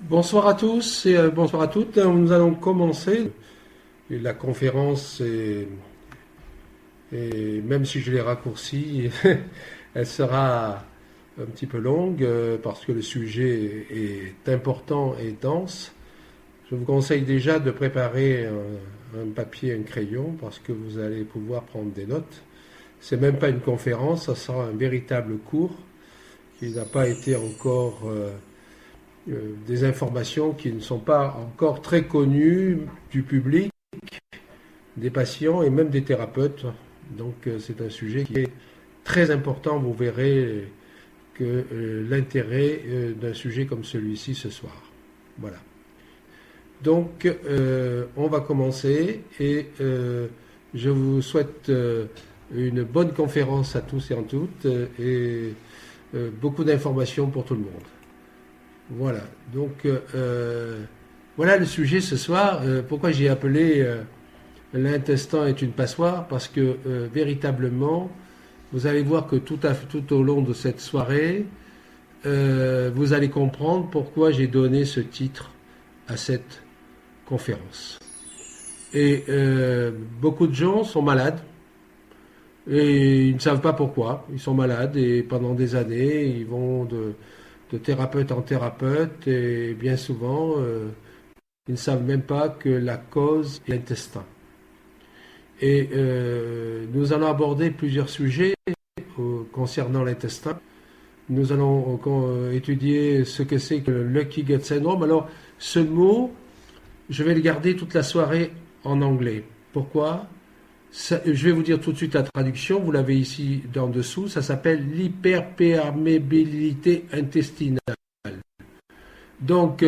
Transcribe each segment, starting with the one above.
Bonsoir à tous et bonsoir à toutes. Nous allons commencer la conférence et même si je l'ai raccourcie, elle sera un petit peu longue parce que le sujet est important et dense. Je vous conseille déjà de préparer un papier, un crayon parce que vous allez pouvoir prendre des notes. C'est même pas une conférence, ça sera un véritable cours qui n'a pas été encore des informations qui ne sont pas encore très connues du public, des patients et même des thérapeutes. Donc c'est un sujet qui est très important. Vous verrez que l'intérêt d'un sujet comme celui-ci ce soir. Voilà. Donc on va commencer et je vous souhaite une bonne conférence à tous et à toutes et beaucoup d'informations pour tout le monde. Voilà, donc voilà le sujet ce soir. Pourquoi j'ai appelé l'intestin est une passoire? Parce que véritablement, vous allez voir que tout au long de cette soirée, vous allez comprendre pourquoi j'ai donné ce titre à cette conférence. Et beaucoup de gens sont malades et ils ne savent pas pourquoi. Ils sont malades et pendant des années, ils vont de thérapeute en thérapeute et bien souvent ils ne savent même pas que la cause est l'intestin. Et nous allons aborder plusieurs sujets concernant l'intestin. Nous allons étudier ce que c'est que le Leaky Gut Syndrome. Alors ce mot, je vais le garder toute la soirée en anglais. Pourquoi? Je vais vous dire tout de suite la traduction, vous l'avez ici en dessous, ça s'appelle l'hyperperméabilité intestinale. Donc,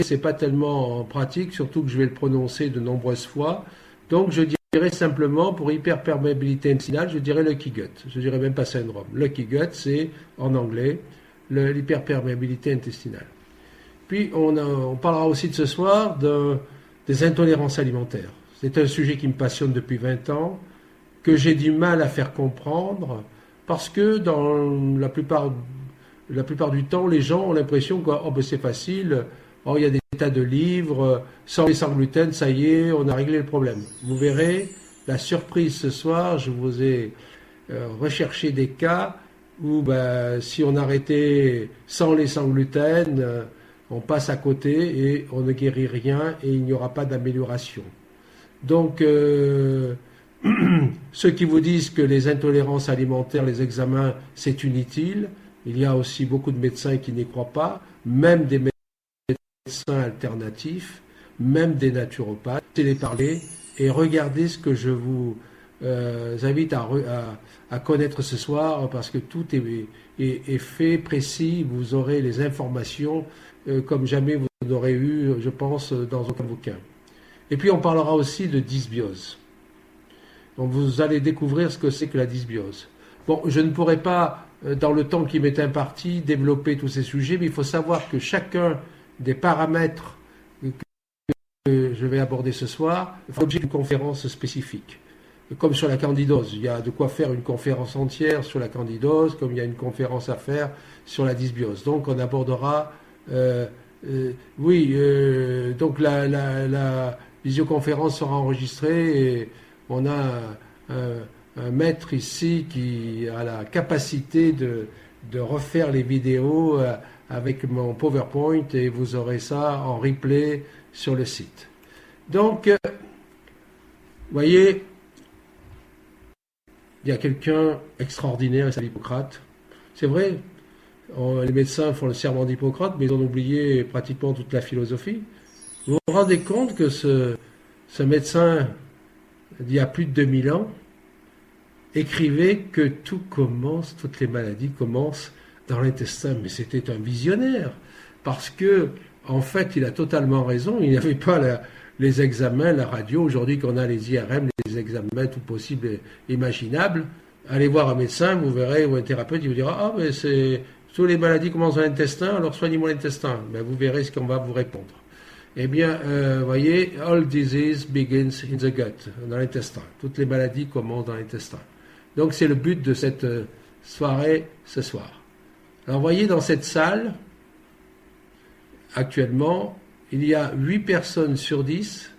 c'est pas tellement pratique, surtout que je vais le prononcer de nombreuses fois. Donc, je dirais simplement, pour hyperperméabilité intestinale, je dirais Leaky Gut. Je dirais même pas syndrome. Leaky Gut, c'est en anglais l'hyperperméabilité intestinale. Puis, on parlera aussi de ce soir des intolérances alimentaires. C'est un sujet qui me passionne depuis 20 ans, que j'ai du mal à faire comprendre, parce que dans la plupart du temps, les gens ont l'impression que oh, ben c'est facile, oh, il y a des tas de livres, sans et sans gluten, ça y est, on a réglé le problème. Vous verrez, la surprise ce soir, je vous ai recherché des cas où ben, si on arrêtait sans lait, sans gluten, on passe à côté et on ne guérit rien et il n'y aura pas d'amélioration. Donc, ceux qui vous disent que les intolérances alimentaires, les examens, c'est inutile, il y a aussi beaucoup de médecins qui n'y croient pas, même des médecins alternatifs, même des naturopathes. C'est les parler et regardez ce que je vous invite à connaître ce soir parce que tout est fait, précis, vous aurez les informations comme jamais vous n'aurez eu, je pense, dans aucun bouquin. Et puis on parlera aussi de dysbiose. Donc vous allez découvrir ce que c'est que la dysbiose. Bon, je ne pourrai pas, dans le temps qui m'est imparti, développer tous ces sujets, mais il faut savoir que chacun des paramètres que je vais aborder ce soir fera l'objet d'une conférence spécifique. Comme sur la candidose, il y a de quoi faire une conférence entière sur la candidose, comme il y a une conférence à faire sur la dysbiose. Donc on abordera... donc la visioconférence sera enregistrée et on a un maître ici qui a la capacité de refaire les vidéos avec mon PowerPoint et vous aurez ça en replay sur le site. Donc, vous voyez, il y a quelqu'un extraordinaire, c'est Hippocrate. C'est vrai, les médecins font le serment d'Hippocrate, mais ils ont oublié pratiquement toute la philosophie. Vous vous rendez compte que ce médecin, d'il y a plus de 2000 ans, écrivait que toutes les maladies commencent dans l'intestin. Mais c'était un visionnaire, parce que, en fait, il a totalement raison. Il n'y avait pas les examens, la radio. Aujourd'hui, qu'on a les IRM, les examens tout possible et imaginables, allez voir un médecin, vous verrez, ou un thérapeute, il vous dira « Ah, mais toutes les maladies commencent dans l'intestin, alors soignez-moi l'intestin. » Ben, vous verrez ce qu'on va vous répondre. Eh bien, voyez, all disease begins in the gut, dans l'intestin. Toutes les maladies commencent dans l'intestin. Donc, c'est le but de cette soirée ce soir. Alors, voyez, dans cette salle, actuellement, il y a 8 personnes sur 10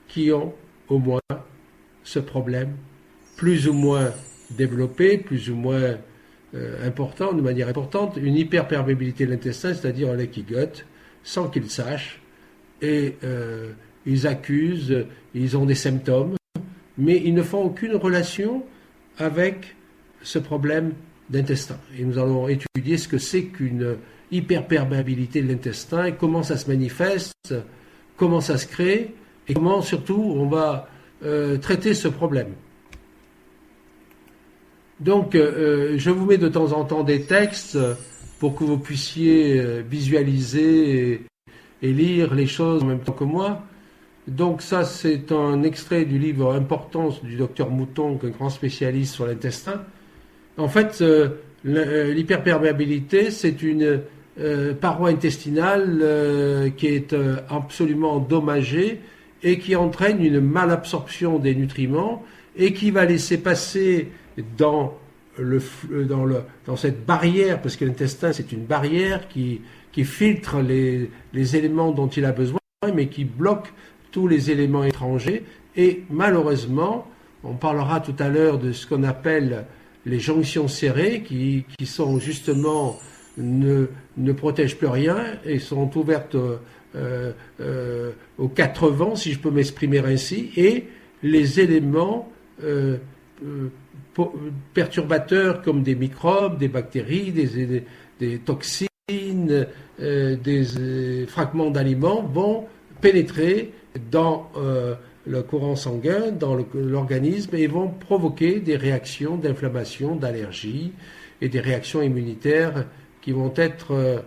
qui ont au moins ce problème, plus ou moins développé, plus ou moins important, de manière importante, une hyperperméabilité de l'intestin, c'est-à-dire un leaky gut, sans qu'ils le sachent, et ils accusent, ils ont des symptômes, mais ils ne font aucune relation avec ce problème d'intestin. Et nous allons étudier ce que c'est qu'une hyperperméabilité de l'intestin, comment ça se manifeste, comment ça se crée, et comment surtout on va traiter ce problème. Donc, je vous mets de temps en temps des textes pour que vous puissiez visualiser et lire les choses en même temps que moi. Donc ça, c'est un extrait du livre Importance du docteur Mouton, un grand spécialiste sur l'intestin. En fait, l'hyperperméabilité, c'est une paroi intestinale qui est absolument endommagée et qui entraîne une malabsorption des nutriments et qui va laisser passer dans cette barrière, parce que l'intestin, c'est une barrière qui filtre les éléments dont il a besoin, mais qui bloque tous les éléments étrangers. Et malheureusement, on parlera tout à l'heure de ce qu'on appelle les jonctions serrées, qui sont justement ne protègent plus rien et sont ouvertes aux quatre vents, si je peux m'exprimer ainsi, et les éléments perturbateurs comme des microbes, des bactéries, des toxines, des fragments d'aliments vont pénétrer dans le courant sanguin, dans l'organisme, et vont provoquer des réactions d'inflammation, d'allergie et des réactions immunitaires qui vont être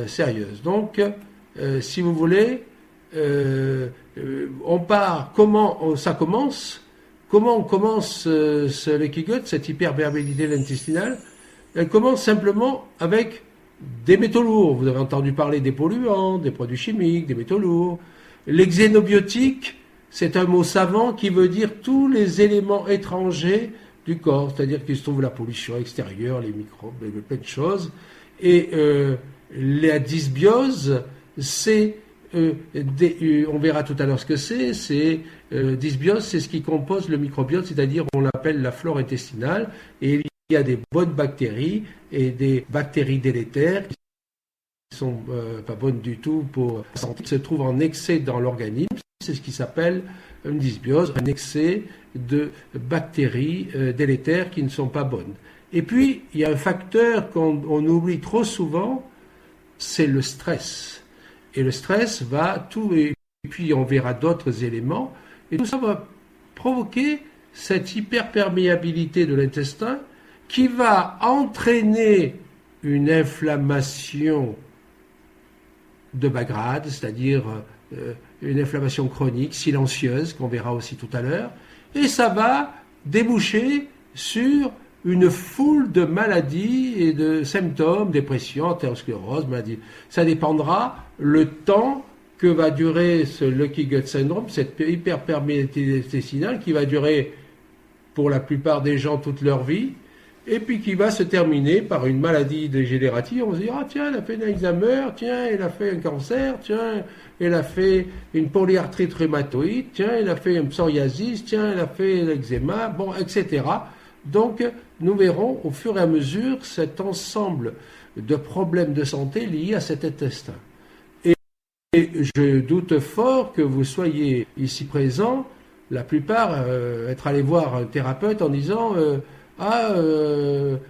sérieuses. Donc, si vous voulez, on part, comment ça commence? Comment on commence ce leaky gut, cette hyperperméabilité intestinale? Elle commence simplement avec des métaux lourds. Vous avez entendu parler des polluants, des produits chimiques, des métaux lourds. Les xénobiotiques, c'est un mot savant qui veut dire tous les éléments étrangers du corps, c'est-à-dire qu'il se trouve la pollution extérieure, les microbes, plein de choses. Et la dysbiose, c'est on verra tout à l'heure ce que c'est dysbiose, c'est ce qui compose le microbiote, c'est-à-dire on l'appelle la flore intestinale, et il y a des bonnes bactéries et des bactéries délétères qui sont pas bonnes du tout pour la santé, qui se trouvent en excès dans l'organisme. C'est ce qui s'appelle une dysbiose, un excès de bactéries délétères qui ne sont pas bonnes. Et puis, il y a un facteur qu'on oublie trop souvent, c'est le stress. Et le stress va tout, et puis on verra d'autres éléments, et tout ça va provoquer cette hyperperméabilité de l'intestin qui va entraîner une inflammation de bas grade, c'est-à-dire une inflammation chronique, silencieuse, qu'on verra aussi tout à l'heure, et ça va déboucher sur une foule de maladies et de symptômes, dépression, artériosclérose, maladie. Ça dépendra le temps que va durer ce leaky gut syndrome, cette hyperperméabilité intestinale qui va durer pour la plupart des gens toute leur vie, et puis qui va se terminer par une maladie dégénérative. On se dit, ah tiens, elle a fait un Alzheimer, tiens, elle a fait un cancer, tiens, elle a fait une polyarthrite rhumatoïde, tiens, elle a fait un psoriasis, tiens, elle a fait l'eczéma, bon, etc. Donc, nous verrons au fur et à mesure cet ensemble de problèmes de santé liés à cet intestin. Et je doute fort que vous soyez ici présents, la plupart, être allés voir un thérapeute en disant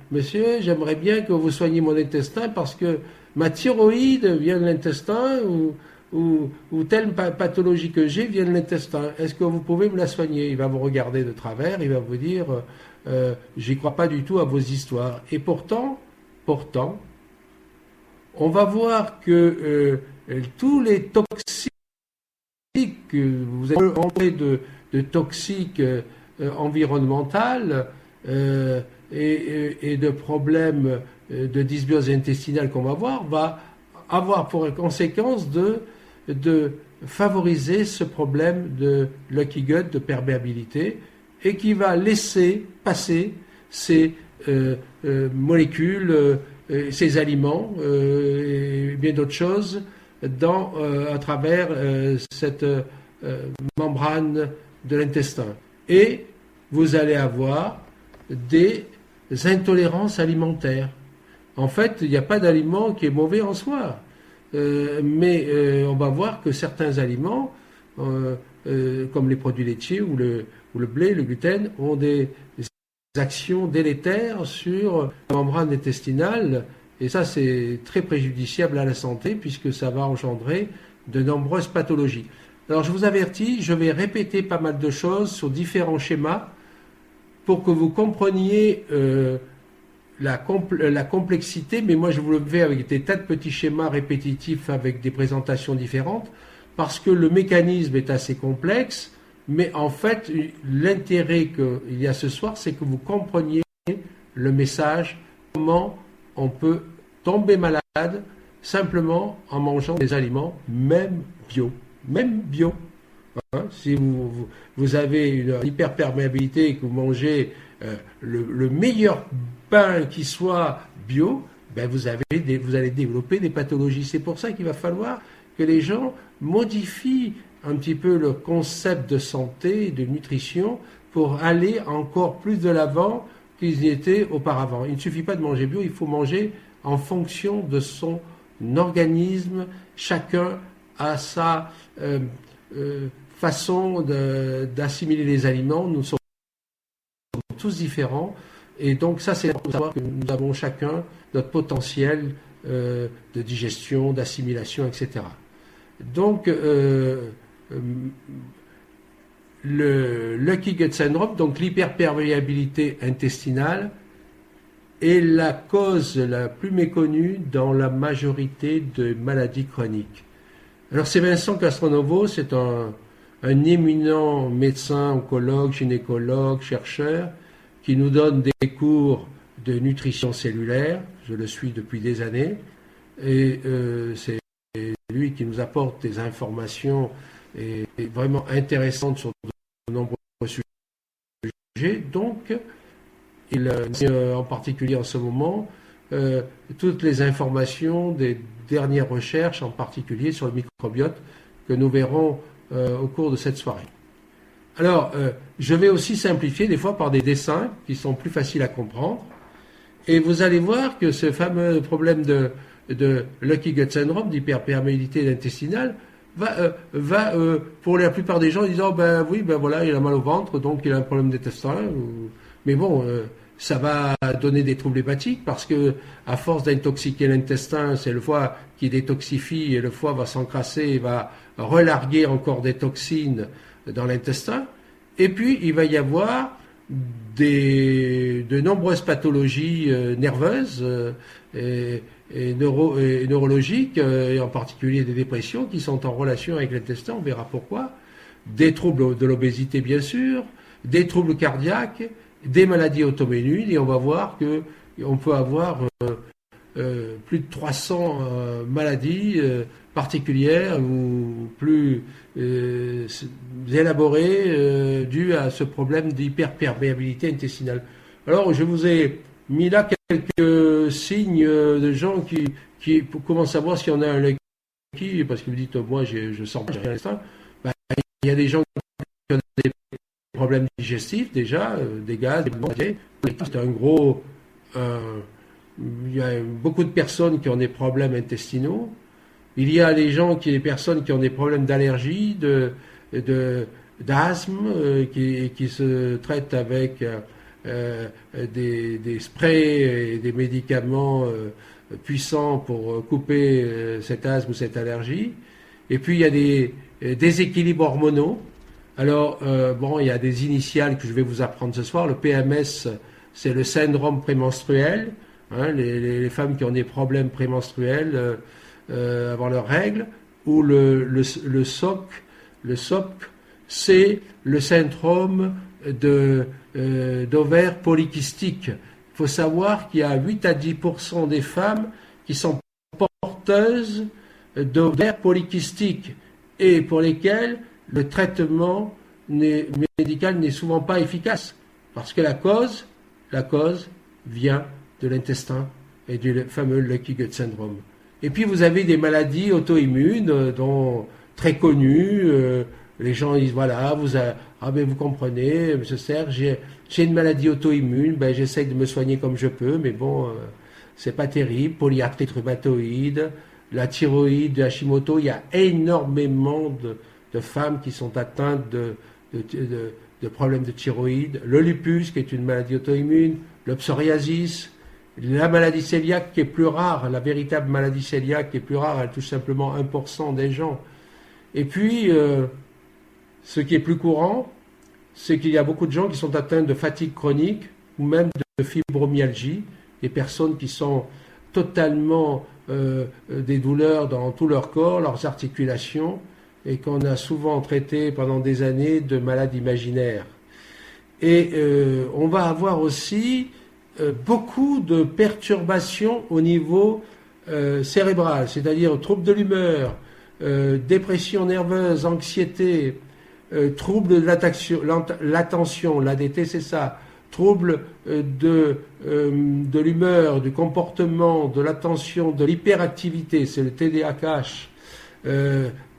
monsieur, j'aimerais bien que vous soigniez mon intestin parce que ma thyroïde vient de l'intestin ou telle pathologie que j'ai vient de l'intestin. Est-ce que vous pouvez me la soigner? Il va vous regarder de travers, il va vous dire j'y crois pas du tout à vos histoires. Et pourtant, on va voir que tous les toxiques, vous avez parlé de toxiques environnementales et de problèmes de dysbiose intestinale qu'on va avoir pour conséquence de favoriser ce problème de leaky gut, de perméabilité, et qui va laisser passer ces molécules, ces aliments et bien d'autres choses à travers cette membrane de l'intestin. Et vous allez avoir des intolérances alimentaires. En fait, il n'y a pas d'aliment qui est mauvais en soi. Mais on va voir que certains aliments, comme les produits laitiers ou le blé, le gluten, ont des actions délétères sur la membrane intestinale. Et ça, c'est très préjudiciable à la santé puisque ça va engendrer de nombreuses pathologies. Alors, je vous avertis, je vais répéter pas mal de choses sur différents schémas pour que vous compreniez la complexité, mais moi je vous le fais avec des tas de petits schémas répétitifs avec des présentations différentes, parce que le mécanisme est assez complexe, mais en fait, l'intérêt qu'il y a ce soir, c'est que vous compreniez le message, comment on peut tomber malade simplement en mangeant des aliments, même bio. Même bio. Hein, si vous avez une hyperperméabilité et que vous mangez le meilleur pain qui soit bio, ben vous allez développer des pathologies. C'est pour ça qu'il va falloir que les gens modifient un petit peu le concept de santé et de nutrition pour aller encore plus de l'avant qu'ils y étaient auparavant. Il ne suffit pas de manger bio, il faut manger en fonction de son organisme. Chacun a sa façon d'assimiler les aliments. Nous sommes tous différents. Et donc ça, c'est pour savoir que nous avons chacun notre potentiel de digestion, d'assimilation, etc. Donc, le Lucky Gut Syndrome, donc l'hyperperméabilité intestinale, est la cause la plus méconnue dans la majorité de maladies chroniques. Alors, c'est Vincent Castronovo, c'est un éminent médecin, oncologue, gynécologue, chercheur, qui nous donne des cours de nutrition cellulaire. Je le suis depuis des années. Et c'est lui qui nous apporte des informations vraiment intéressantes sur de nombreux sujets. Donc, il en particulier en ce moment toutes les informations des dernières recherches, en particulier sur le microbiote, que nous verrons au cours de cette soirée. Alors, je vais aussi simplifier des fois par des dessins qui sont plus faciles à comprendre. Et vous allez voir que ce fameux problème de Lucky Gut Syndrome, d'hyperperméabilité intestinale, va pour la plupart des gens, ils disent oh, ben oui, ben voilà, il a mal au ventre, donc il a un problème d'intestin. Mais bon, ça va donner des troubles hépatiques parce que à force d'intoxiquer l'intestin, c'est le foie qui détoxifie et le foie va s'encrasser et va relarguer encore des toxines dans l'intestin. Et puis, il va y avoir de nombreuses pathologies nerveuses et neurologiques, et en particulier des dépressions qui sont en relation avec l'intestin, on verra pourquoi. Des troubles de l'obésité, bien sûr, des troubles cardiaques, des maladies auto-immunes, et on va voir qu'on peut avoir plus de 300 maladies particulières ou plus élaborées dues à ce problème d'hyperperméabilité intestinale. Alors, je vous ai mis là quelques signes de gens qui commencent à savoir si on a un Lucky, parce que vous dites, moi, je sens pas, j'ai rien à l'instinct. Ben, il y a des gens qui ont des problèmes digestifs, déjà, des gaz, des bactéries. C'est un gros... il y a beaucoup de personnes qui ont des problèmes intestinaux. Il y a des personnes qui ont des problèmes d'allergie, d'asthme, qui se traitent avec des sprays et des médicaments puissants pour couper cet asthme ou cette allergie. Et puis il y a des déséquilibres hormonaux. Alors, bon, il y a des initiales que je vais vous apprendre ce soir. Le PMS, c'est le syndrome prémenstruel. Hein, les femmes qui ont des problèmes prémenstruels avant leurs règles, ou le SOC, c'est le syndrome d'ovaires polykystiques. Il faut savoir qu'il y a 8 à 10% des femmes qui sont porteuses d'ovaires polykystiques et pour lesquelles le traitement médical n'est souvent pas efficace, parce que la cause vient de l'intestin et du fameux Lucky Gut Syndrome. Et puis vous avez des maladies auto-immunes dont très connues. Les gens disent voilà, ben vous comprenez, M. Serge, j'ai une maladie auto-immune, ben j'essaye de me soigner comme je peux, mais bon, c'est pas terrible. Polyarthrite rhumatoïde, la thyroïde, de Hashimoto, il y a énormément de femmes qui sont atteintes de problèmes de thyroïde. Le lupus, qui est une maladie auto-immune, le psoriasis, la maladie cœliaque qui est plus rare, la véritable maladie cœliaque qui est plus rare, elle touche simplement 1% des gens. Et puis, ce qui est plus courant, c'est qu'il y a beaucoup de gens qui sont atteints de fatigue chronique ou même de fibromyalgie, des personnes qui sont totalement des douleurs dans tout leur corps, leurs articulations, et qu'on a souvent traité pendant des années de malades imaginaires. Et on va avoir aussi beaucoup de perturbations au niveau cérébral, c'est-à-dire troubles de l'humeur, dépression nerveuse, anxiété, troubles de l'attention, l'ADT c'est ça, troubles de l'humeur, du comportement, de l'attention, de l'hyperactivité, c'est le TDAH.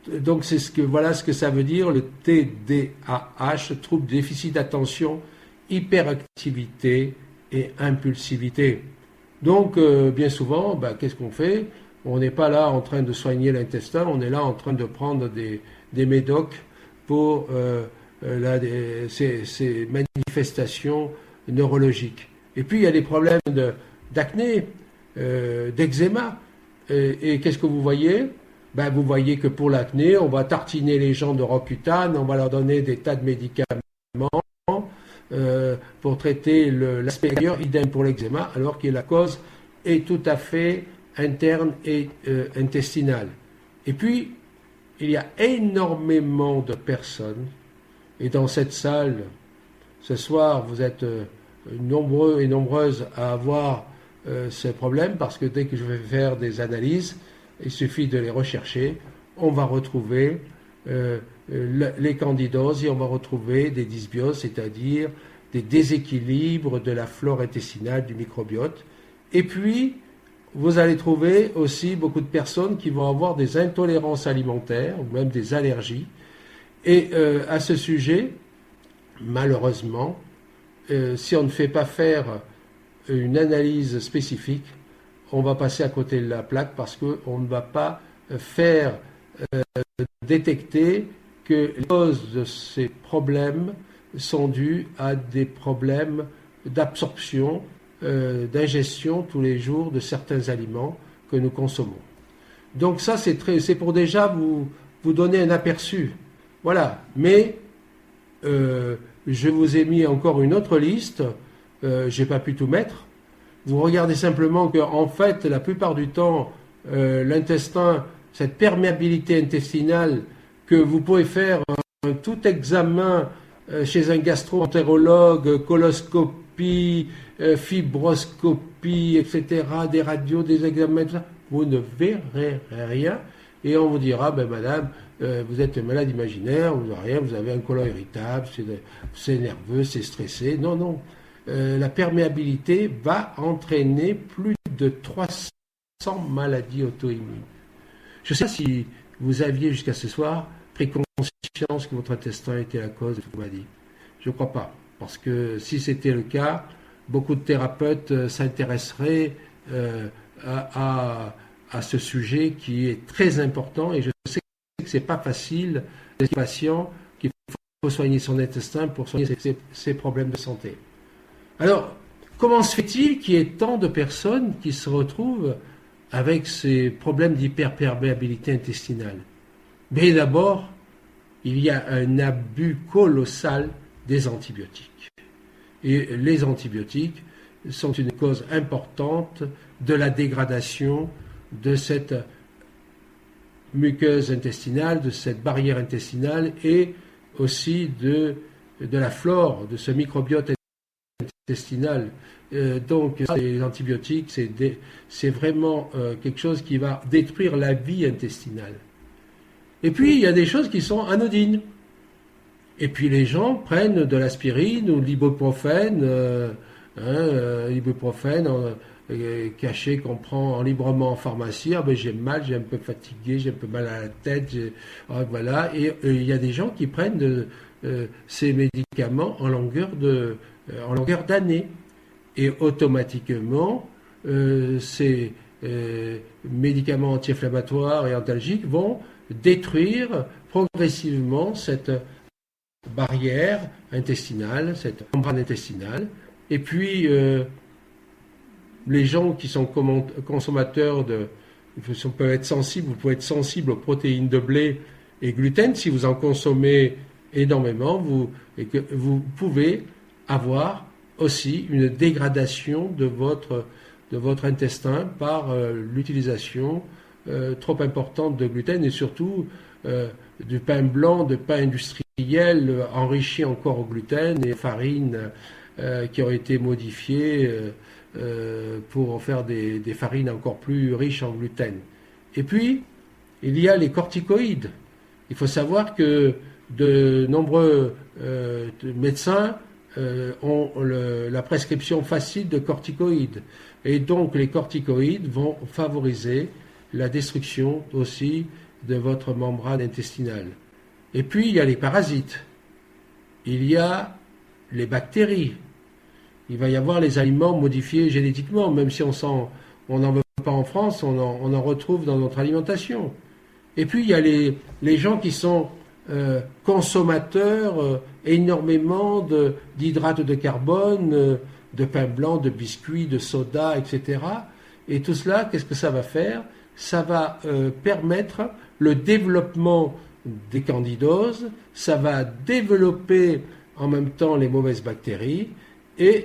Donc voilà ce que ça veut dire, le TDAH, trouble de déficit d'attention, hyperactivité et impulsivité. Donc bien souvent, qu'est-ce qu'on fait? On n'est pas là en train de soigner l'intestin, on est là en train de prendre des médocs pour ces manifestations neurologiques. Et puis il y a des problèmes d'acné, d'eczéma. Et qu'est-ce que vous voyez? Vous voyez que pour l'acné, on va tartiner les gens de Roaccutane, on va leur donner des tas de médicaments pour traiter l'aspect extérieur, idem pour l'eczéma, alors que la cause est tout à fait interne et intestinale. Et puis, il y a énormément de personnes, et dans cette salle, ce soir, vous êtes nombreux et nombreuses à avoir ces problèmes, parce que dès que je vais faire des analyses, il suffit de les rechercher, on va retrouver les candidoses et on va retrouver des dysbioses, c'est-à-dire des déséquilibres de la flore intestinale, du microbiote. Et puis, vous allez trouver aussi beaucoup de personnes qui vont avoir des intolérances alimentaires ou même des allergies. Et à ce sujet, malheureusement, si on ne fait pas faire une analyse spécifique, on va passer à côté de la plaque parce qu'on ne va pas faire détecter que les causes de ces problèmes sont dues à des problèmes d'absorption, d'ingestion tous les jours de certains aliments que nous consommons. Donc ça, c'est pour déjà vous donner un aperçu. Voilà. Mais je vous ai mis encore une autre liste. Je n'ai pas pu tout mettre. Vous regardez simplement qu'en fait, la plupart du temps, l'intestin, cette perméabilité intestinale, que vous pouvez faire tout examen chez un gastro-entérologue, coloscopie, fibroscopie, etc., des radios, des examens, tout ça, vous ne verrez rien. Et on vous dira, madame, vous êtes malade imaginaire, vous n'avez rien, vous avez un côlon irritable, c'est nerveux, c'est stressé. Non, non. La perméabilité va entraîner plus de 300 maladies auto-immunes. Je ne sais pas si vous aviez jusqu'à ce soir pris conscience que votre intestin était la cause de cette maladie. Je ne crois pas. Parce que si c'était le cas, beaucoup de thérapeutes s'intéresseraient à ce sujet qui est très important. Et je sais que ce n'est pas facile des patients qu'il faut soigner son intestin pour soigner ses problèmes de santé. Alors, comment se fait-il qu'il y ait tant de personnes qui se retrouvent avec ces problèmes d'hyperperméabilité intestinale? Mais d'abord, il y a un abus colossal des antibiotiques. Et les antibiotiques sont une cause importante de la dégradation de cette muqueuse intestinale, de cette barrière intestinale et aussi de la flore, de ce microbiote intestinal. Donc les antibiotiques, c'est vraiment quelque chose qui va détruire la vie intestinale. Et puis il y a des choses qui sont anodines. Et puis les gens prennent de l'aspirine ou de l'ibuprofène, cachés qu'on prend librement en pharmacie. Ah ben j'ai mal, j'ai un peu fatigué, j'ai un peu mal à la tête, voilà. Et il y a des gens qui prennent ces médicaments en longueur d'année. Et automatiquement, ces médicaments anti-inflammatoires et antalgiques vont détruire progressivement cette barrière intestinale, cette membrane intestinale. Et puis, les gens qui sont consommateurs peuvent être sensibles, vous pouvez être sensible aux protéines de blé et gluten. Si vous en consommez énormément, et que vous pouvez avoir aussi une dégradation de votre intestin par l'utilisation trop importante de gluten et surtout du pain blanc, de pain industriel enrichi encore au gluten et farines qui ont été modifiées pour faire des farines encore plus riches en gluten. Et puis, il y a les corticoïdes. Il faut savoir que de nombreux médecins ont la prescription facile de corticoïdes. Et donc les corticoïdes vont favoriser la destruction aussi de votre membrane intestinale. Et puis il y a les parasites. Il y a les bactéries. Il va y avoir les aliments modifiés génétiquement, même si on n'en veut pas en France, on en retrouve dans notre alimentation. Et puis il y a les gens qui sont consommateurs énormément d'hydrates de carbone, de pain blanc, de biscuits, de soda, etc. Et tout cela, qu'est-ce que ça va faire? Ça va permettre le développement des candidoses, ça va développer en même temps les mauvaises bactéries et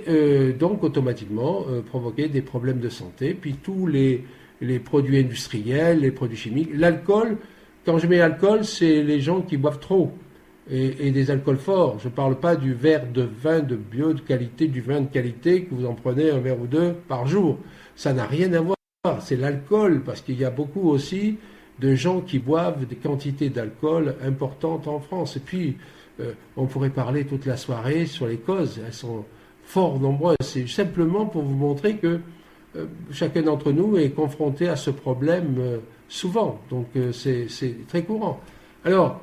donc automatiquement provoquer des problèmes de santé. Puis tous les produits industriels, les produits chimiques, l'alcool. Quand je mets alcool, c'est les gens qui boivent trop et des alcools forts. Je ne parle pas du verre de vin de bio de qualité, du vin de qualité que vous en prenez un verre ou deux par jour. Ça n'a rien à voir. C'est l'alcool parce qu'il y a beaucoup aussi de gens qui boivent des quantités d'alcool importantes en France. Et puis, on pourrait parler toute la soirée sur les causes. Elles sont fort nombreuses. C'est simplement pour vous montrer que chacun d'entre nous est confronté à ce problème souvent, donc c'est très courant. Alors,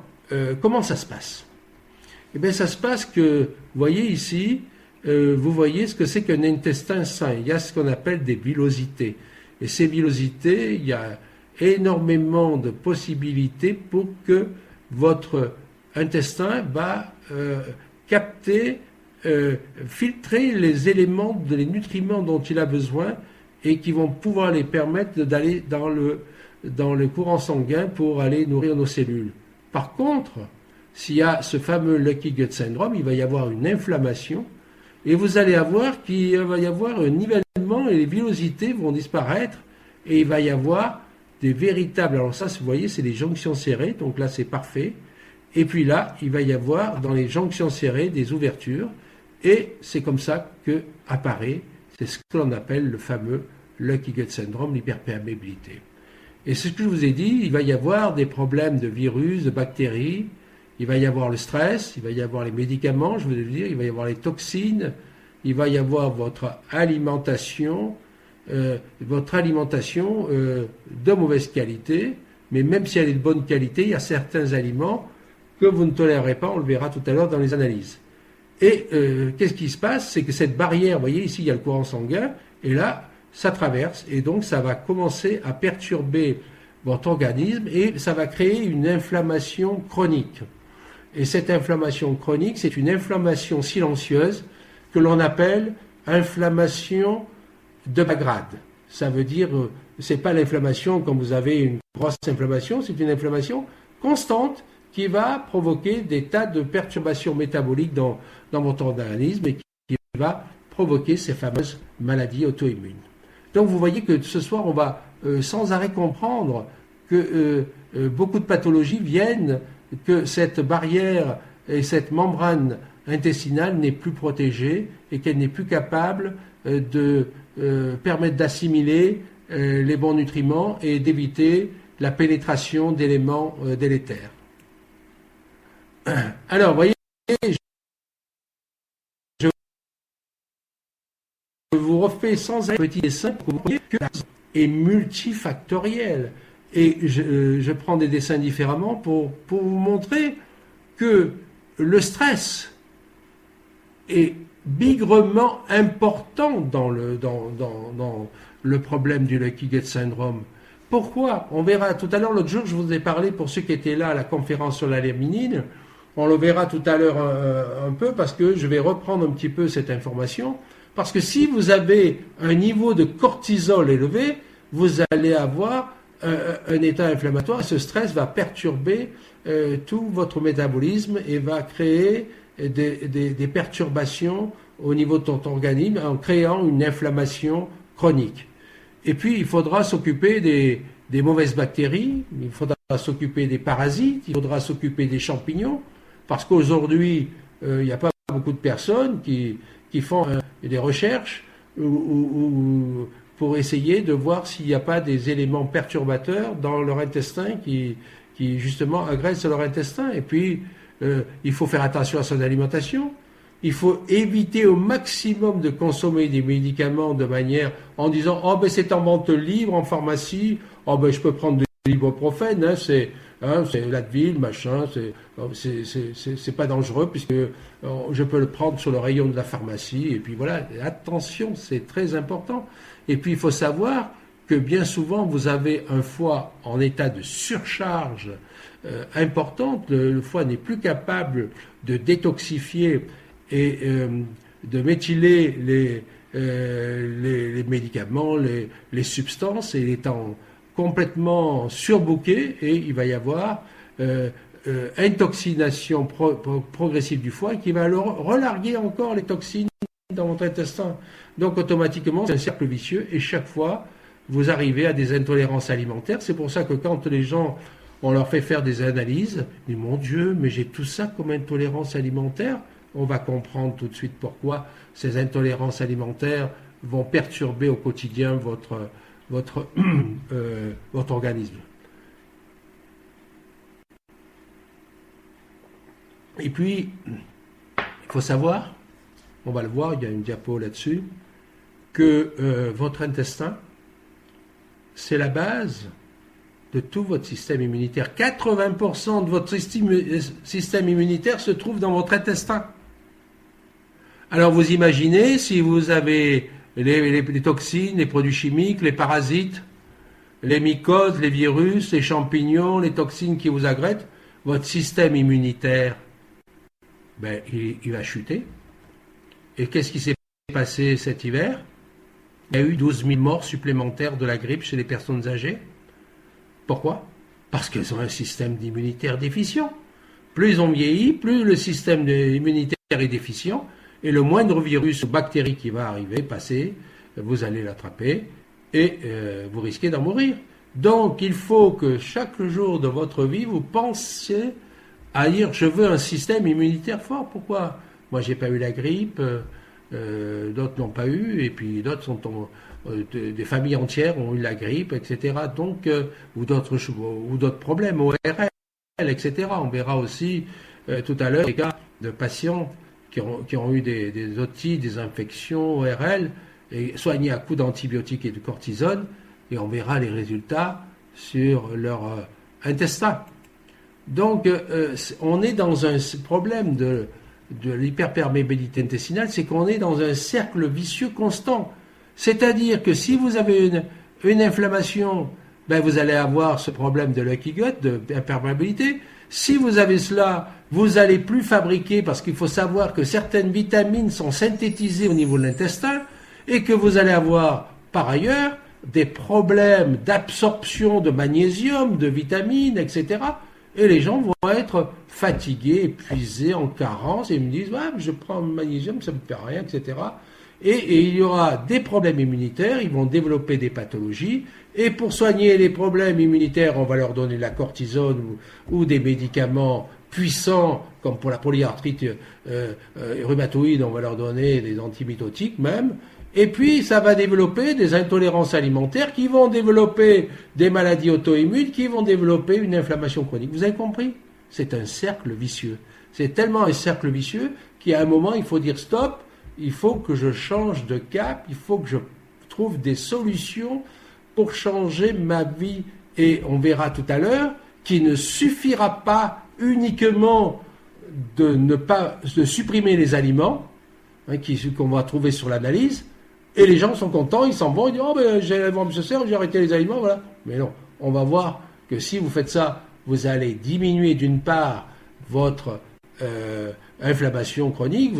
comment ça se passe? Eh bien, ça se passe que, vous voyez ici, vous voyez ce que c'est qu'un intestin sain. Il y a ce qu'on appelle des villosités. Et ces villosités, il y a énormément de possibilités pour que votre intestin va capter, filtrer les éléments, les nutriments dont il a besoin et qui vont pouvoir les permettre d'aller dans le courant sanguin pour aller nourrir nos cellules. Par contre, s'il y a ce fameux Leaky Gut Syndrome, il va y avoir une inflammation et vous allez avoir qu'il va y avoir un nivellement et les villosités vont disparaître et il va y avoir des véritables, alors ça, vous voyez, c'est les jonctions serrées, donc là c'est parfait. Et puis là, il va y avoir dans les jonctions serrées des ouvertures et c'est comme ça que apparaît, c'est ce que l'on appelle le fameux Leaky Gut Syndrome, l'hyperperméabilité. Et c'est ce que je vous ai dit, il va y avoir des problèmes de virus, de bactéries, il va y avoir le stress, il va y avoir les médicaments, je veux dire, il va y avoir les toxines, il va y avoir votre alimentation de mauvaise qualité, mais même si elle est de bonne qualité, il y a certains aliments que vous ne tolérerez pas, on le verra tout à l'heure dans les analyses. Et qu'est-ce qui se passe? C'est que cette barrière, vous voyez ici, il y a le courant sanguin, et là, ça traverse, et donc ça va commencer à perturber votre organisme, et ça va créer une inflammation chronique. Et cette inflammation chronique, c'est une inflammation silencieuse que l'on appelle inflammation de bas grade. Ça veut dire, c'est pas l'inflammation quand vous avez une grosse inflammation, c'est une inflammation constante qui va provoquer des tas de perturbations métaboliques dans votre organisme et qui va provoquer ces fameuses maladies auto-immunes. Donc vous voyez que ce soir, on va sans arrêt comprendre que beaucoup de pathologies viennent que cette barrière et cette membrane intestinale n'est plus protégée et qu'elle n'est plus capable de permettre d'assimiler les bons nutriments et d'éviter la pénétration d'éléments délétères. Alors, vous voyez, vous refais sans un petit dessin pour que vous voyez que la raison est multifactorielle. Et je prends des dessins différemment pour vous montrer que le stress est bigrement important dans le problème du Lucky Gut Syndrome. Pourquoi? On verra tout à l'heure, l'autre jour, je vous ai parlé, pour ceux qui étaient là à la conférence sur la léminine, on le verra tout à l'heure un peu, parce que je vais reprendre un petit peu cette information, parce que si vous avez un niveau de cortisol élevé, vous allez avoir un état inflammatoire, et ce stress va perturber tout votre métabolisme et va créer des perturbations au niveau de ton organisme en créant une inflammation chronique. Et puis, il faudra s'occuper des mauvaises bactéries, il faudra s'occuper des parasites, il faudra s'occuper des champignons, parce qu'aujourd'hui, il n'y a pas beaucoup de personnes qui font des recherches pour essayer de voir s'il n'y a pas des éléments perturbateurs dans leur intestin qui justement agressent leur intestin. Et puis, il faut faire attention à son alimentation. Il faut éviter au maximum de consommer des médicaments de manière en disant « Oh, ben c'est en vente libre en pharmacie, oh, ben je peux prendre de l'ibuprofène, c'est l'Advil, machin, c'est pas dangereux puisque je peux le prendre sur le rayon de la pharmacie. » Et puis voilà, attention, c'est très important. Et puis il faut savoir que bien souvent vous avez un foie en état de surcharge importante. Le foie n'est plus capable de détoxifier et de méthyler les médicaments, les substances, et il est complètement surbooké, et il va y avoir intoxination progressive du foie qui va relarguer encore les toxines dans votre intestin. Donc automatiquement, c'est un cercle vicieux, et chaque fois, vous arrivez à des intolérances alimentaires. C'est pour ça que quand les gens, on leur fait faire des analyses, ils disent « Mon Dieu, mais j'ai tout ça comme intolérance alimentaire », on va comprendre tout de suite pourquoi ces intolérances alimentaires vont perturber au quotidien votre organisme. Et puis, il faut savoir, on va le voir, il y a une diapo là-dessus, que votre intestin, c'est la base de tout votre système immunitaire. 80% de votre système immunitaire se trouve dans votre intestin. Alors vous imaginez, si vous avez les toxines, les produits chimiques, les parasites, les mycoses, les virus, les champignons, les toxines qui vous agressent, votre système immunitaire, ben, il va chuter. Et qu'est-ce qui s'est passé cet hiver? Il y a eu 12 000 morts supplémentaires de la grippe chez les personnes âgées. Pourquoi? Parce qu'elles ont un système immunitaire déficient. Plus ils ont vieilli, plus le système immunitaire est déficient, et le moindre virus ou bactérie qui va arriver, passer, vous allez l'attraper, et vous risquez d'en mourir. Donc il faut que chaque jour de votre vie, vous pensiez à dire « je veux un système immunitaire fort ». Pourquoi? Moi, j'ai pas eu la grippe, d'autres n'ont pas eu, et puis d'autres sont des familles entières ont eu la grippe, etc. Donc, ou d'autres problèmes, ORL, etc. On verra aussi tout à l'heure des cas de patients qui ont eu des otites, des infections ORL, et soignés à coups d'antibiotiques et de cortisone, et on verra les résultats sur leur intestin. Donc, on est dans un problème de l'hyperperméabilité intestinale, c'est qu'on est dans un cercle vicieux constant. C'est-à-dire que si vous avez une inflammation, ben vous allez avoir ce problème de leaky gut, d'hyperperméabilité. Si vous avez cela, vous allez plus fabriquer, parce qu'il faut savoir que certaines vitamines sont synthétisées au niveau de l'intestin, et que vous allez avoir, par ailleurs, des problèmes d'absorption de magnésium, de vitamines, etc. Et les gens vont être fatigués, épuisés, en carence, et ils me disent « je prends le magnésium, ça ne me fait rien, etc. » Et il y aura des problèmes immunitaires, ils vont développer des pathologies, et pour soigner les problèmes immunitaires, on va leur donner de la cortisone ou des médicaments puissants, comme pour la polyarthrite rhumatoïde, on va leur donner des antibiotiques même, et puis ça va développer des intolérances alimentaires qui vont développer des maladies auto-immunes, qui vont développer une inflammation chronique. Vous avez compris? C'est un cercle vicieux. C'est tellement un cercle vicieux qu'à un moment, il faut dire stop. il faut que je change de cap, il faut que je trouve des solutions pour changer ma vie. Et on verra tout à l'heure qu'il ne suffira pas uniquement de supprimer les aliments qu'on va trouver sur l'analyse, et les gens sont contents, ils s'en vont, ils disent oh ben j'ai j'ai arrêté les aliments, voilà. Mais non, on va voir que si vous faites ça, vous allez diminuer d'une part votre inflammation chronique,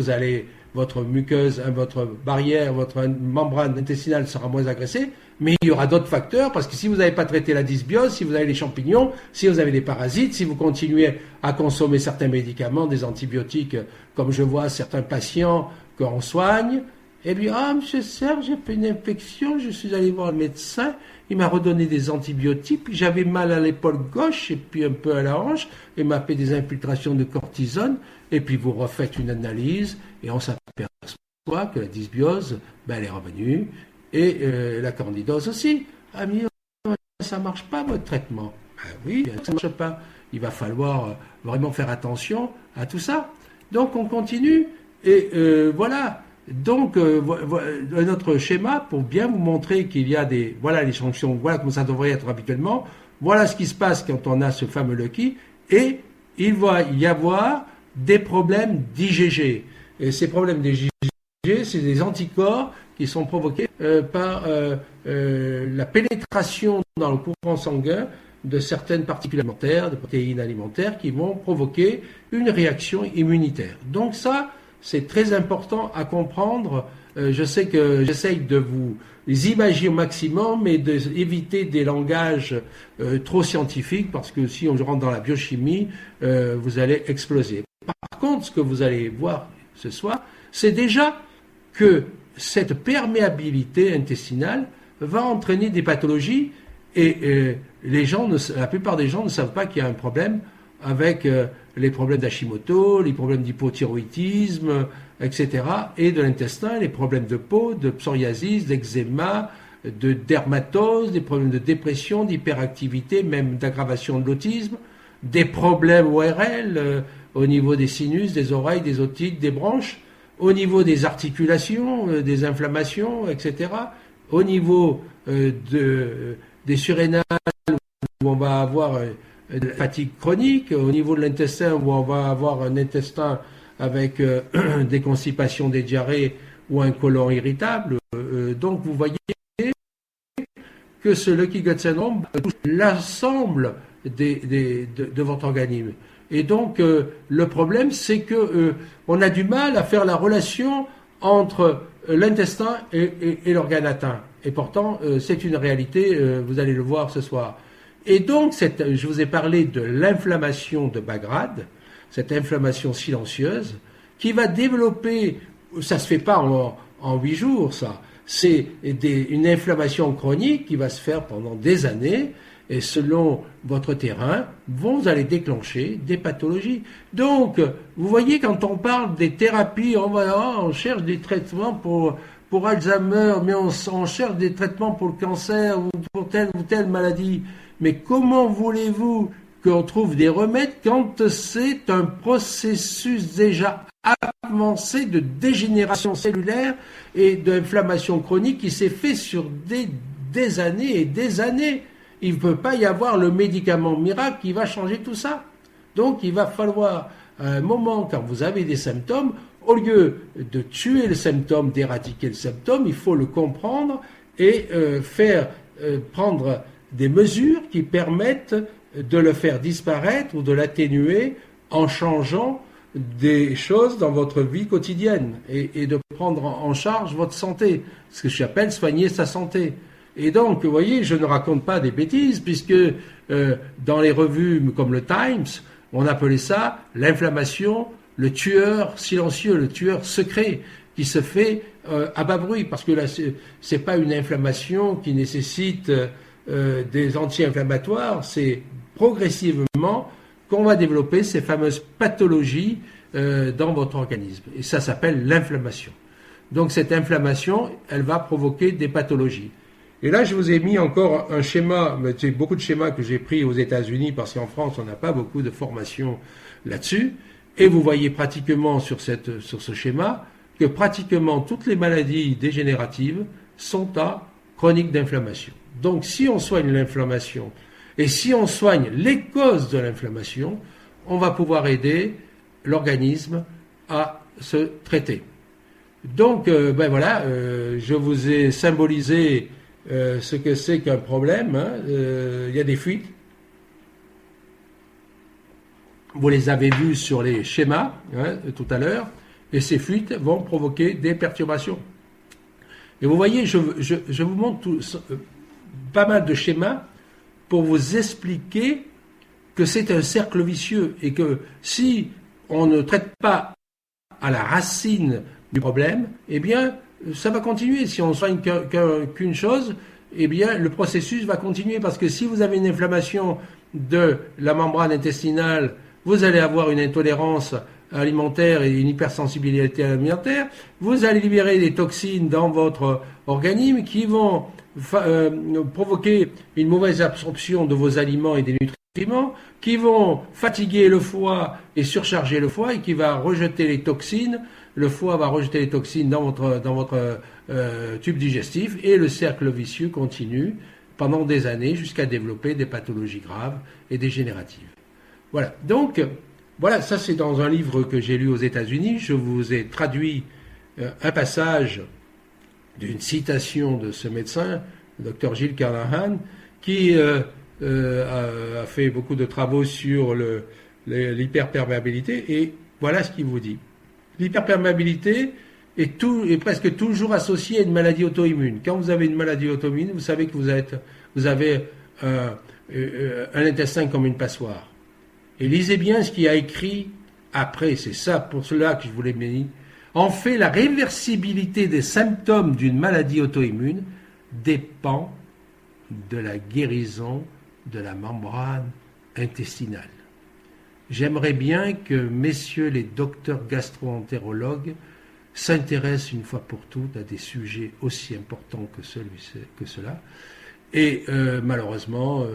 votre muqueuse, votre barrière, votre membrane intestinale sera moins agressée, mais il y aura d'autres facteurs, parce que si vous n'avez pas traité la dysbiose, si vous avez les champignons, si vous avez des parasites, si vous continuez à consommer certains médicaments, des antibiotiques, comme je vois certains patients qu'on soigne, et puis, monsieur Serge, j'ai fait une infection, je suis allé voir le médecin, il m'a redonné des antibiotiques, puis j'avais mal à l'épaule gauche, et puis un peu à la hanche, et m'a fait des infiltrations de cortisone, et puis vous refaites une analyse, et on s'aperçoit que la dysbiose, elle est revenue, et la candidose aussi. Mais ça ne marche pas votre traitement. Oui, ça ne marche pas. Il va falloir vraiment faire attention à tout ça. Donc on continue, et voilà. Donc, notre schéma, pour bien vous montrer qu'il y a voilà les sanctions, voilà comment ça devrait être habituellement, voilà ce qui se passe quand on a ce fameux Lucky, et il va y avoir des problèmes d'IgG. Et ces problèmes d'IgG, c'est des anticorps qui sont provoqués par la pénétration dans le courant sanguin de certaines particules alimentaires, de protéines alimentaires, qui vont provoquer une réaction immunitaire. Donc ça, c'est très important à comprendre. Je sais que j'essaye de vous imaginer au maximum, mais d'éviter des langages trop scientifiques, parce que si on rentre dans la biochimie, vous allez exploser. Par contre, ce que vous allez voir ce soir, c'est déjà que cette perméabilité intestinale va entraîner des pathologies, et la plupart des gens ne savent pas qu'il y a un problème avec les problèmes d'Hashimoto, les problèmes d'hypothyroïdisme, etc., et de l'intestin, les problèmes de peau, de psoriasis, d'eczéma, de dermatose, des problèmes de dépression, d'hyperactivité, même d'aggravation de l'autisme, des problèmes ORL au niveau des sinus, des oreilles, des otites, des branches, au niveau des articulations, des inflammations, etc., au niveau des surrénales, où on va avoir de la fatigue chronique, au niveau de l'intestin, où on va avoir un intestin avec des constipations, des diarrhées, ou un côlon irritable. Donc vous voyez que ce Lucky Gut Syndrome touche l'ensemble de votre organisme. Et donc le problème, c'est que on a du mal à faire la relation entre l'intestin et l'organe atteint. Et pourtant, c'est une réalité, vous allez le voir ce soir. Et donc, je vous ai parlé de l'inflammation de bas grade, cette inflammation silencieuse, qui va développer, ça ne se fait pas en 8 jours, ça. C'est une inflammation chronique qui va se faire pendant des années, et selon votre terrain, vous allez déclencher des pathologies. Donc, vous voyez, quand on parle des thérapies, on cherche des traitements pour Alzheimer, mais on cherche des traitements pour le cancer ou pour telle ou telle maladie. Mais comment voulez-vous qu'on trouve des remèdes quand c'est un processus déjà avancé de dégénération cellulaire et d'inflammation chronique qui s'est fait sur des années et des années? Il ne peut pas y avoir le médicament miracle qui va changer tout ça. Donc il va falloir, à un moment, quand vous avez des symptômes, au lieu de tuer le symptôme, d'éradiquer le symptôme, il faut le comprendre et prendre des mesures qui permettent de le faire disparaître ou de l'atténuer en changeant des choses dans votre vie quotidienne et de prendre en charge votre santé, ce que j'appelle soigner sa santé. Et donc, vous voyez, je ne raconte pas des bêtises, puisque dans les revues comme le Times, on appelait ça l'inflammation, le tueur silencieux, le tueur secret, qui se fait à bas bruit, parce que là, c'est pas une inflammation qui nécessite des anti-inflammatoires, c'est progressivement qu'on va développer ces fameuses pathologies dans votre organisme. Et ça s'appelle l'inflammation. Donc cette inflammation, elle va provoquer des pathologies. Et là, je vous ai mis encore un schéma, c'est beaucoup de schémas que j'ai pris aux États-Unis, parce qu'en France, on n'a pas beaucoup de formation là-dessus. Et vous voyez pratiquement sur ce schéma que pratiquement toutes les maladies dégénératives sont à chronique d'inflammation. Donc si on soigne l'inflammation et si on soigne les causes de l'inflammation, on va pouvoir aider l'organisme à se traiter. Donc, voilà, je vous ai symbolisé ce que c'est qu'un problème. Il y a des fuites. Vous les avez vues sur les schémas tout à l'heure. Et ces fuites vont provoquer des perturbations. Et vous voyez, je vous montre pas mal de schémas pour vous expliquer que c'est un cercle vicieux et que si on ne traite pas à la racine du problème, eh bien, ça va continuer. Si on ne soigne qu'une chose, eh bien, le processus va continuer parce que si vous avez une inflammation de la membrane intestinale, vous allez avoir une intolérance alimentaire et une hypersensibilité alimentaire, vous allez libérer des toxines dans votre organisme qui vont provoquer une mauvaise absorption de vos aliments et des nutriments, qui vont fatiguer le foie et surcharger le foie et qui va rejeter les toxines. Le foie va rejeter les toxines dans votre tube digestif et le cercle vicieux continue pendant des années jusqu'à développer des pathologies graves et dégénératives. Voilà, donc voilà, ça c'est dans un livre que j'ai lu aux États-Unis. Je vous ai traduit un passage d'une citation de ce médecin, le Dr Gilles Carnahan, qui a fait beaucoup de travaux sur l'hyperperméabilité, et voilà ce qu'il vous dit. L'hyperperméabilité est presque toujours associée à une maladie auto-immune. Quand vous avez une maladie auto-immune, vous savez que vous avez un intestin comme une passoire. Et lisez bien ce qu'il a écrit après, c'est ça pour cela que je voulais dire. En fait, la réversibilité des symptômes d'une maladie auto-immune dépend de la guérison de la membrane intestinale. J'aimerais bien que messieurs les docteurs gastro-entérologues s'intéressent une fois pour toutes à des sujets aussi importants que cela. Et malheureusement,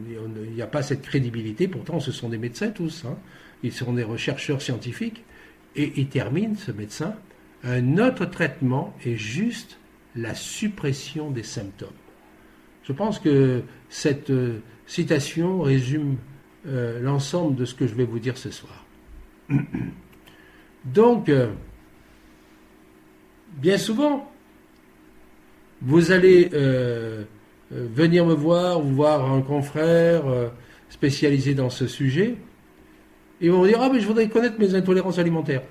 il n'y a pas cette crédibilité. Pourtant, ce sont des médecins tous. Ils sont des chercheurs scientifiques. Et il termine, ce médecin, un autre traitement est juste la suppression des symptômes. Je pense que cette citation résume l'ensemble de ce que je vais vous dire ce soir. Donc, bien souvent, vous allez venir me voir, ou voir un confrère spécialisé dans ce sujet, et ils vont me dire « Ah, mais je voudrais connaître mes intolérances alimentaires. »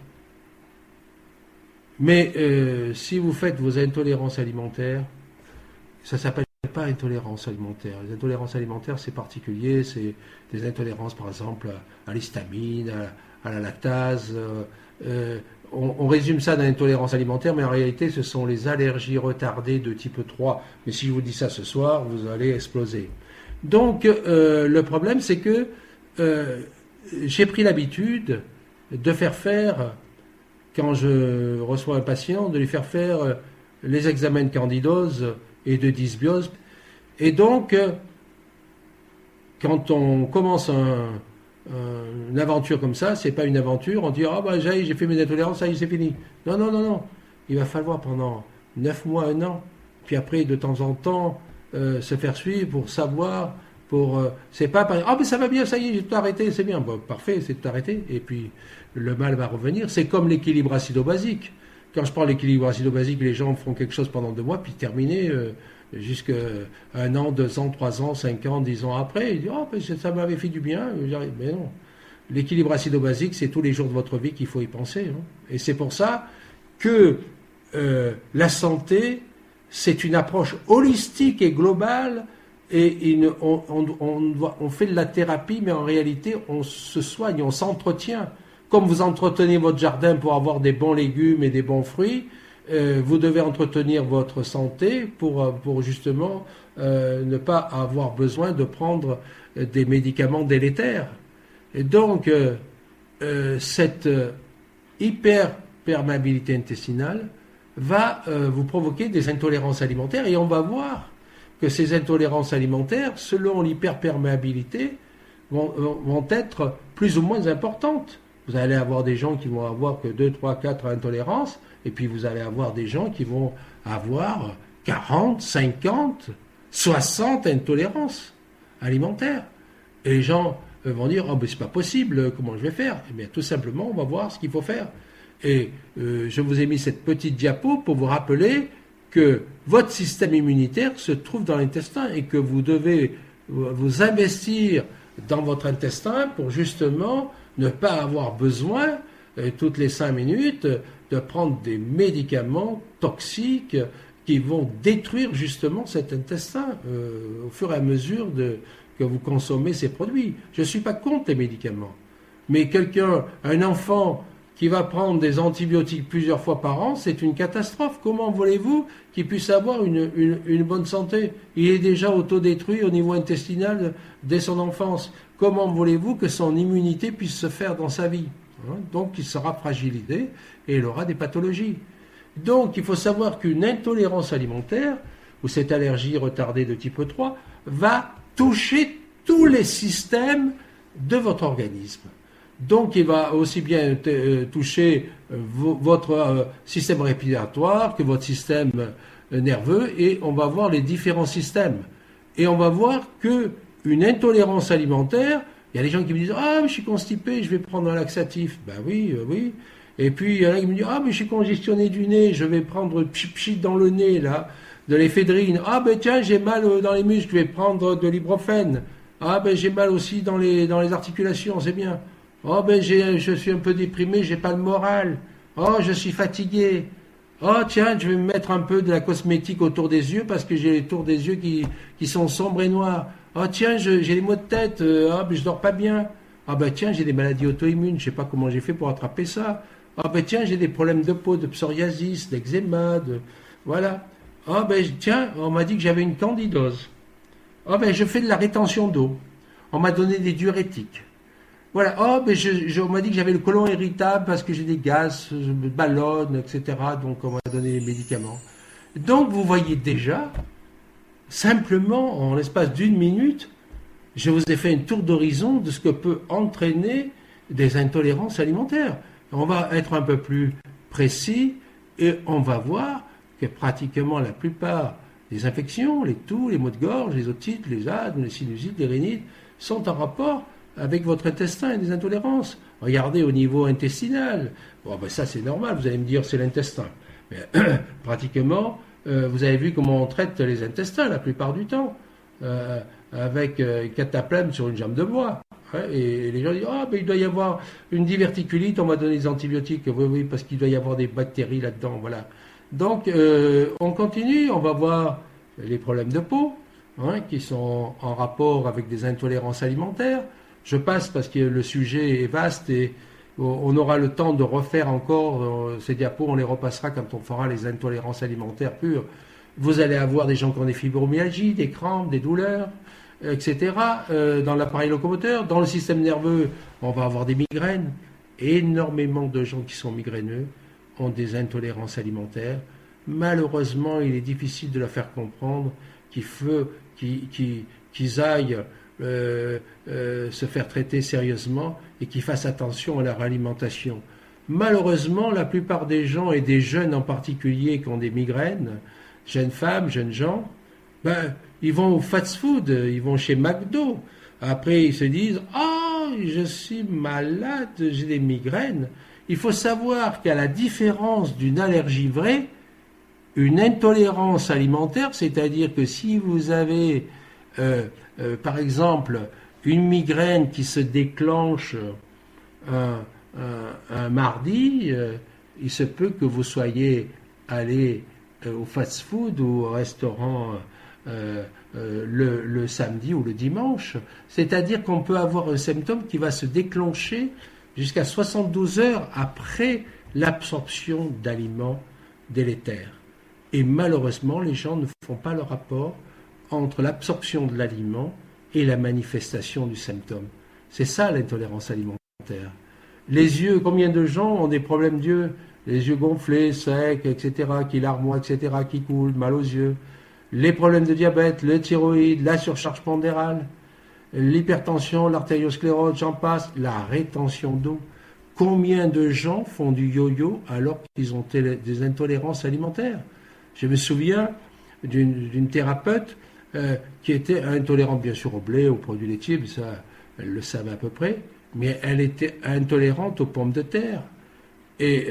Mais si vous faites vos intolérances alimentaires, ça ne s'appelle pas intolérance alimentaire. Les intolérances alimentaires, c'est particulier, c'est des intolérances, par exemple, à l'histamine, à la lactase. On résume ça dans l'intolérance alimentaire, mais en réalité, ce sont les allergies retardées de type 3. Mais si je vous dis ça ce soir, vous allez exploser. Donc, le problème, c'est que j'ai pris l'habitude de faire, quand je reçois un patient, de lui faire faire les examens de candidose et de dysbiose. Et donc, quand on commence une aventure comme ça, c'est pas une aventure, on dit « Ah ben j'ai fait mes intolérances, ça y est, c'est fini ». Non. Il va falloir pendant 9 mois, 1 an, puis après, de temps en temps, se faire suivre pour savoir, c'est pas par ah mais ça va bien, ça y est, j'ai tout arrêté, c'est bien. Bon, parfait, c'est tout arrêté, et puis le mal va revenir. C'est comme l'équilibre acido-basique. Quand je parle d'équilibre acido-basique, les gens font quelque chose pendant 2 mois, puis terminé jusqu'à 1 an, 2 ans, 3 ans, 5 ans, 10 ans après, ils disent oh, ça m'avait fait du bien. Mais non. L'équilibre acido-basique, c'est tous les jours de votre vie qu'il faut y penser. Et c'est pour ça que la santé, c'est une approche holistique et globale, et on fait de la thérapie, mais en réalité, on se soigne, on s'entretient. Comme vous entretenez votre jardin pour avoir des bons légumes et des bons fruits, vous devez entretenir votre santé pour justement ne pas avoir besoin de prendre des médicaments délétères. Et donc, cette hyperperméabilité intestinale va vous provoquer des intolérances alimentaires, et on va voir que ces intolérances alimentaires, selon l'hyperperméabilité, vont être plus ou moins importantes. Vous allez avoir des gens qui vont avoir que 2, 3, 4 intolérances, et puis vous allez avoir des gens qui vont avoir 40, 50, 60 intolérances alimentaires. Et les gens vont dire, oh, mais c'est pas possible, comment je vais faire? Eh bien, tout simplement, on va voir ce qu'il faut faire. Et je vous ai mis cette petite diapo pour vous rappeler que votre système immunitaire se trouve dans l'intestin et que vous devez vous investir dans votre intestin pour justement ne pas avoir besoin, toutes les 5 minutes, de prendre des médicaments toxiques qui vont détruire justement cet intestin au fur et à mesure que vous consommez ces produits. Je ne suis pas contre les médicaments. Mais un enfant qui va prendre des antibiotiques plusieurs fois par an, c'est une catastrophe. Comment voulez-vous qu'il puisse avoir une bonne santé? Il est déjà autodétruit au niveau intestinal dès son enfance. Comment voulez-vous que son immunité puisse se faire dans sa vie? Donc il sera fragilisé et il aura des pathologies. Donc il faut savoir qu'une intolérance alimentaire, ou cette allergie retardée de type 3, va toucher tous les systèmes de votre organisme. Donc il va aussi bien toucher votre système respiratoire que votre système nerveux, et on va voir les différents systèmes. Et on va voir qu'une intolérance alimentaire, il y a des gens qui me disent « Ah, mais je suis constipé, je vais prendre un laxatif. » Ben oui, oui. Et puis il y en a qui me disent « Ah, mais je suis congestionné du nez, je vais prendre pchit dans le nez, là, de l'éphédrine. Ah, ben tiens, j'ai mal dans les muscles, je vais prendre de l'ibuprofène. Ah, ben j'ai mal aussi dans les articulations, c'est bien. Oh, ben je suis un peu déprimé, j'ai pas le moral. Oh, je suis fatigué. Oh, tiens, je vais me mettre un peu de la cosmétique autour des yeux parce que j'ai les tours des yeux qui sont sombres et noirs. Oh, tiens, j'ai les maux de tête. Ah, ben je dors pas bien. Ah, ben tiens, j'ai des maladies auto-immunes. Je sais pas comment j'ai fait pour attraper ça. Ah, ben tiens, j'ai des problèmes de peau, de psoriasis, d'eczéma, voilà. Ah, ben tiens, on m'a dit que j'avais une candidose. Ah, ben je fais de la rétention d'eau. On m'a donné des diurétiques. Voilà, oh, mais on m'a dit que j'avais le côlon irritable parce que j'ai des gaz, je me ballonne, etc. Donc on m'a donné les médicaments. Donc vous voyez déjà, simplement en l'espace d'une minute, je vous ai fait une tour d'horizon de ce que peut entraîner des intolérances alimentaires. On va être un peu plus précis et on va voir que pratiquement la plupart des infections, les toux, les maux de gorge, les otites, les asthmes, les sinusites, les rhinites, sont en rapport avec votre intestin et des intolérances. Regardez au niveau intestinal. Bon, ben ça c'est normal, vous allez me dire c'est l'intestin. Mais pratiquement, vous avez vu comment on traite les intestins la plupart du temps, avec cataplasme sur une jambe de bois. Hein, et les gens disent, ah, ben il doit y avoir une diverticulite, on m'a donné des antibiotiques. Oui, oui, parce qu'il doit y avoir des bactéries là-dedans. Voilà. Donc, on continue, on va voir les problèmes de peau, hein, qui sont en rapport avec des intolérances alimentaires. Je passe parce que le sujet est vaste et on aura le temps de refaire encore ces diapos, on les repassera quand on fera les intolérances alimentaires pures. Vous allez avoir des gens qui ont des fibromyalgies, des crampes, des douleurs, etc. Dans l'appareil locomoteur, dans le système nerveux, on va avoir des migraines. Énormément de gens qui sont migraineux ont des intolérances alimentaires. Malheureusement, il est difficile de leur faire comprendre qu'ils aillent se faire traiter sérieusement et qu'ils fassent attention à leur alimentation. Malheureusement, la plupart des gens, et des jeunes en particulier qui ont des migraines, jeunes femmes, jeunes gens, ben, ils vont au fast-food, ils vont chez McDo. Après, ils se disent « Ah, je suis malade, j'ai des migraines ». Il faut savoir qu'à la différence d'une allergie vraie, une intolérance alimentaire, c'est-à-dire que si vous avez par exemple, une migraine qui se déclenche un mardi, il se peut que vous soyez allé au fast-food ou au restaurant le samedi ou le dimanche. C'est-à-dire qu'on peut avoir un symptôme qui va se déclencher jusqu'à 72 heures après l'absorption d'aliments délétères. Et malheureusement, les gens ne font pas le rapport entre l'absorption de l'aliment et la manifestation du symptôme. C'est ça l'intolérance alimentaire. Les yeux, combien de gens ont des problèmes d'yeux? Les yeux gonflés, secs, etc., qui larmoient, etc., qui coulent, mal aux yeux. Les problèmes de diabète, le thyroïde, la surcharge pondérale, l'hypertension, l'artériosclérose, j'en passe, la rétention d'eau. Combien de gens font du yo-yo alors qu'ils ont des intolérances alimentaires? Je me souviens d'une thérapeute qui était intolérante bien sûr au blé, aux produits laitiers, mais ça, elle le savait à peu près, mais elle était intolérante aux pommes de terre. Et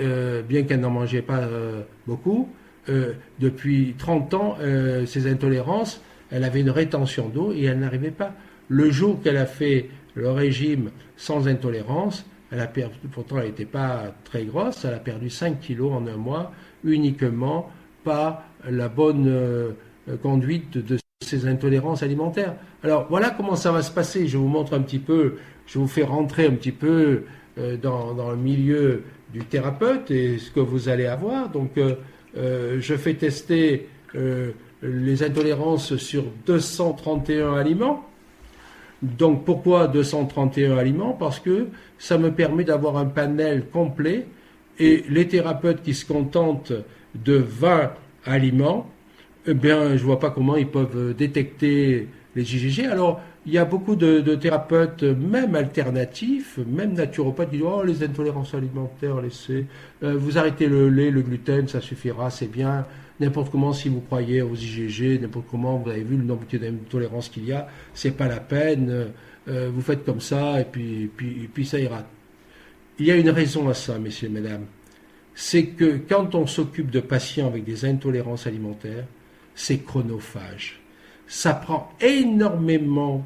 bien qu'elle n'en mangeait pas beaucoup, depuis 30 ans, ces intolérances, elle avait une rétention d'eau et elle n'arrivait pas. Le jour qu'elle a fait le régime sans intolérance, elle a perdu, pourtant elle n'était pas très grosse, elle a perdu 5 kilos en un mois, uniquement par la bonne conduite de ces intolérances alimentaires. Alors voilà comment ça va se passer. Je vous montre un petit peu, je vous fais rentrer un petit peu dans le milieu du thérapeute et ce que vous allez avoir. Donc je fais tester les intolérances sur 231 aliments. Donc pourquoi 231 aliments? Parce que ça me permet d'avoir un panel complet et les thérapeutes qui se contentent de 20 aliments, eh bien je ne vois pas comment ils peuvent détecter les IgG. Alors il y a beaucoup de thérapeutes, même alternatifs, même naturopathes, qui disent oh les intolérances alimentaires, laissez, vous arrêtez le lait, le gluten, ça suffira, c'est bien. N'importe comment, si vous croyez aux IgG, n'importe comment, vous avez vu le nombre d'intolérances qu'il y a, c'est pas la peine, vous faites comme ça, et puis ça ira. Il y a une raison à ça, messieurs et mesdames. C'est que quand on s'occupe de patients avec des intolérances alimentaires, c'est chronophage. Ça prend énormément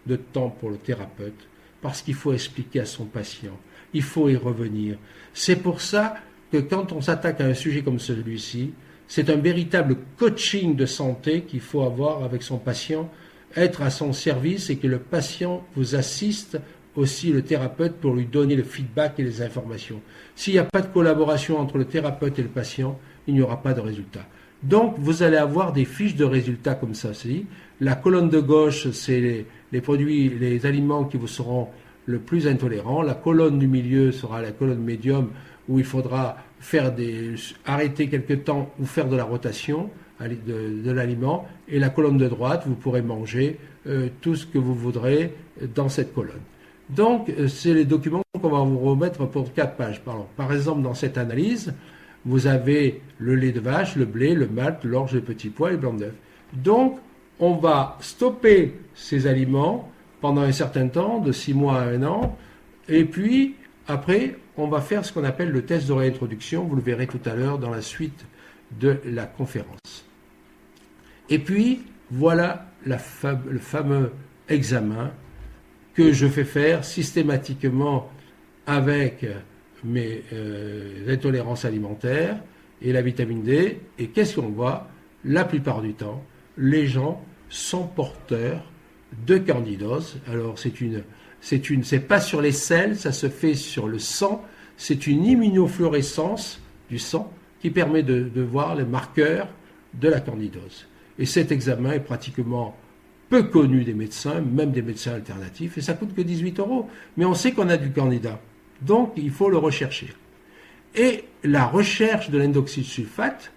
de temps pour le thérapeute, parce qu'il faut expliquer à son patient, il faut y revenir. C'est pour ça que quand on s'attaque à un sujet comme celui-ci, c'est un véritable coaching de santé qu'il faut avoir avec son patient, être à son service et que le patient vous assiste aussi, le thérapeute, pour lui donner le feedback et les informations. S'il n'y a pas de collaboration entre le thérapeute et le patient, il n'y aura pas de résultat. Donc, vous allez avoir des fiches de résultats comme ça. La colonne de gauche, c'est les produits, les aliments qui vous seront le plus intolérants. La colonne du milieu sera la colonne médium où il faudra arrêter quelque temps ou faire de la rotation de l'aliment. Et la colonne de droite, vous pourrez manger tout ce que vous voudrez dans cette colonne. Donc, c'est les documents qu'on va vous remettre pour 4 pages. Par exemple, dans cette analyse, vous avez le lait de vache, le blé, le malt, l'orge, le petit pois et le blanc d'œuf. Donc, on va stopper ces aliments pendant un certain temps, de 6 mois à 1 an, et puis, après, on va faire ce qu'on appelle le test de réintroduction. Vous le verrez tout à l'heure dans la suite de la conférence. Et puis, voilà le fameux examen que je fais faire systématiquement avec mes intolérances alimentaires et la vitamine D. Et qu'est-ce qu'on voit? La plupart du temps, les gens sont porteurs de candidose. Alors, c'est pas sur les selles, ça se fait sur le sang. C'est une immunofluorescence du sang qui permet de voir les marqueurs de la candidose. Et cet examen est pratiquement peu connu des médecins, même des médecins alternatifs, et ça coûte que 18 €. Mais on sait qu'on a du candida, donc il faut le rechercher. Et la recherche de l'indoxysulfate,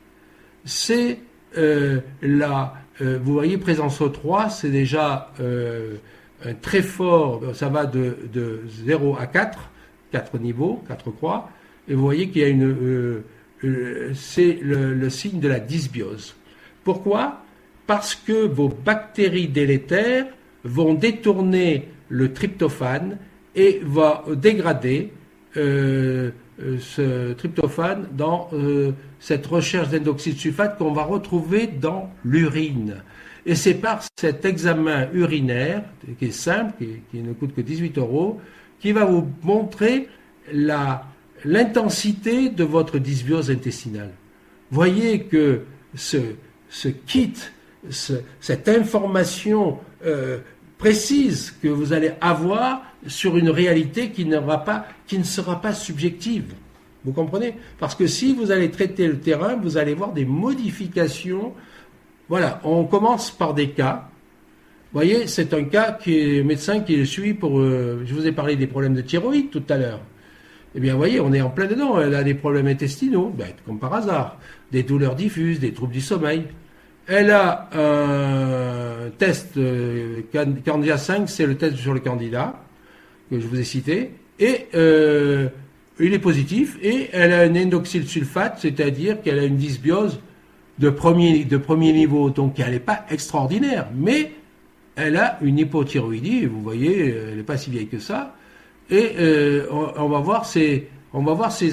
c'est vous voyez, présence O3, c'est déjà un très fort, ça va de 0 à 4 niveaux, 4 croix, et vous voyez qu'il y a c'est le signe de la dysbiose. Pourquoi? Parce que vos bactéries délétères vont détourner le tryptophane et va dégrader ce tryptophane dans cette recherche d'indoxysulfate qu'on va retrouver dans l'urine. Et c'est par cet examen urinaire, qui est simple, qui ne coûte que 18 €, qui va vous montrer l'intensité de votre dysbiose intestinale. Voyez que ce kit, cette information précise que vous allez avoir sur une réalité qui ne sera pas subjective. Vous comprenez? Parce que si vous allez traiter le terrain, vous allez voir des modifications. Voilà, on commence par des cas. Vous voyez, c'est un cas qui est médecin qui le suit pour... je vous ai parlé des problèmes de thyroïde tout à l'heure. Eh bien, vous voyez, on est en plein dedans. Elle a des problèmes intestinaux, comme par hasard. Des douleurs diffuses, des troubles du sommeil. Elle a un test Candida 5, c'est le test sur le candida que je vous ai cité. Et il est positif et elle a un indocylsulfate, c'est-à-dire qu'elle a une dysbiose de premier niveau, donc elle n'est pas extraordinaire, mais elle a une hypothyroïdie, et vous voyez, elle n'est pas si vieille que ça, et on va voir ces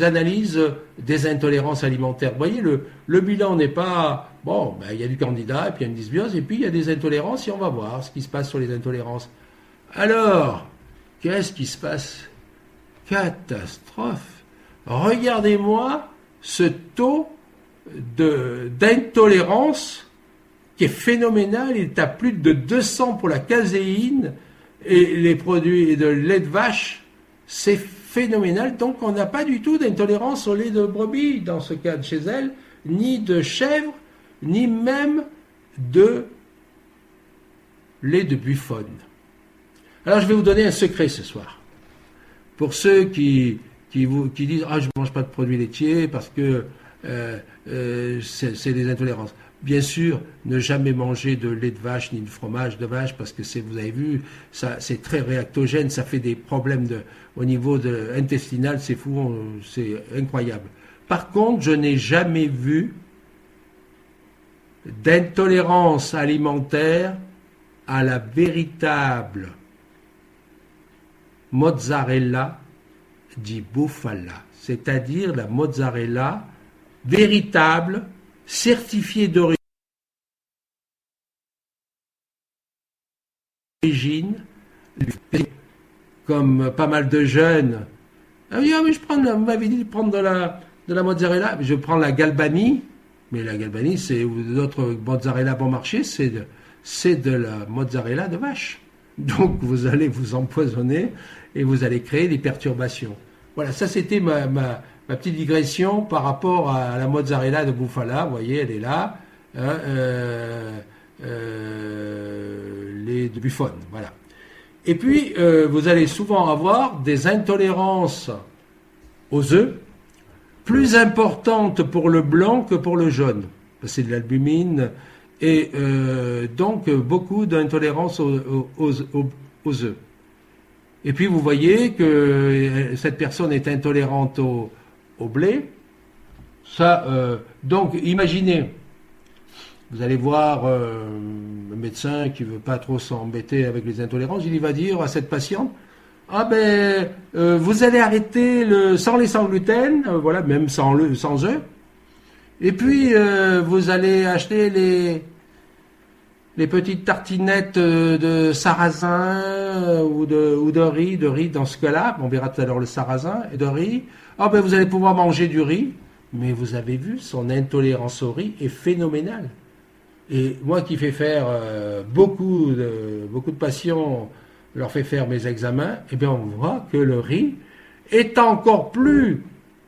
analyses des intolérances alimentaires. Vous voyez, le bilan n'est pas, bon, ben, il y a du candidat, et puis il y a une dysbiose, et puis il y a des intolérances, et on va voir ce qui se passe sur les intolérances. Alors, qu'est-ce qui se passe? Catastrophe. Regardez-moi ce taux d'intolérance qui est phénoménal. Il est à plus de 200 pour la caséine et les produits de lait de vache. C'est phénoménal. Donc on n'a pas du tout d'intolérance au lait de brebis dans ce cas chez elle, ni de chèvre, ni même de lait de buffone. Alors je vais vous donner un secret ce soir. Pour ceux qui disent « Ah, je ne mange pas de produits laitiers parce que c'est des intolérances ». Bien sûr, ne jamais manger de lait de vache ni de fromage de vache parce que vous avez vu, c'est très réactogène, ça fait des problèmes au niveau intestinal, c'est fou, c'est incroyable. Par contre, je n'ai jamais vu d'intolérance alimentaire à la véritable mozzarella di bufala, c'est-à-dire la mozzarella véritable, certifiée d'origine, comme pas mal de jeunes. Ah oui, mais vous m'avez dit de prendre de la mozzarella, je prends la Galbani, mais la Galbani, ou d'autres mozzarella bon marché, c'est de la mozzarella de vache. Donc vous allez vous empoisonner et vous allez créer des perturbations. Voilà, ça c'était ma petite digression par rapport à la mozzarella de bufala. Vous voyez, elle est là. Les de buffone, voilà. Et puis, vous allez souvent avoir des intolérances aux œufs plus importantes pour le blanc que pour le jaune. C'est de l'albumine et donc beaucoup d'intolérance aux œufs. Et puis vous voyez que cette personne est intolérante au blé. Ça, donc imaginez, vous allez voir un médecin qui ne veut pas trop s'embêter avec les intolérances, il va dire à cette patiente, ah ben vous allez arrêter sans lait sans gluten, voilà, même sans œufs. Et puis vous allez acheter les petites tartinettes de sarrasin ou de riz dans ce cas-là. On verra tout à l'heure le sarrasin et de riz. Ah ben vous allez pouvoir manger du riz. Mais vous avez vu, son intolérance au riz est phénoménale. Et moi qui fais faire beaucoup de patients, leur fais faire mes examens, eh bien on voit que le riz est encore plus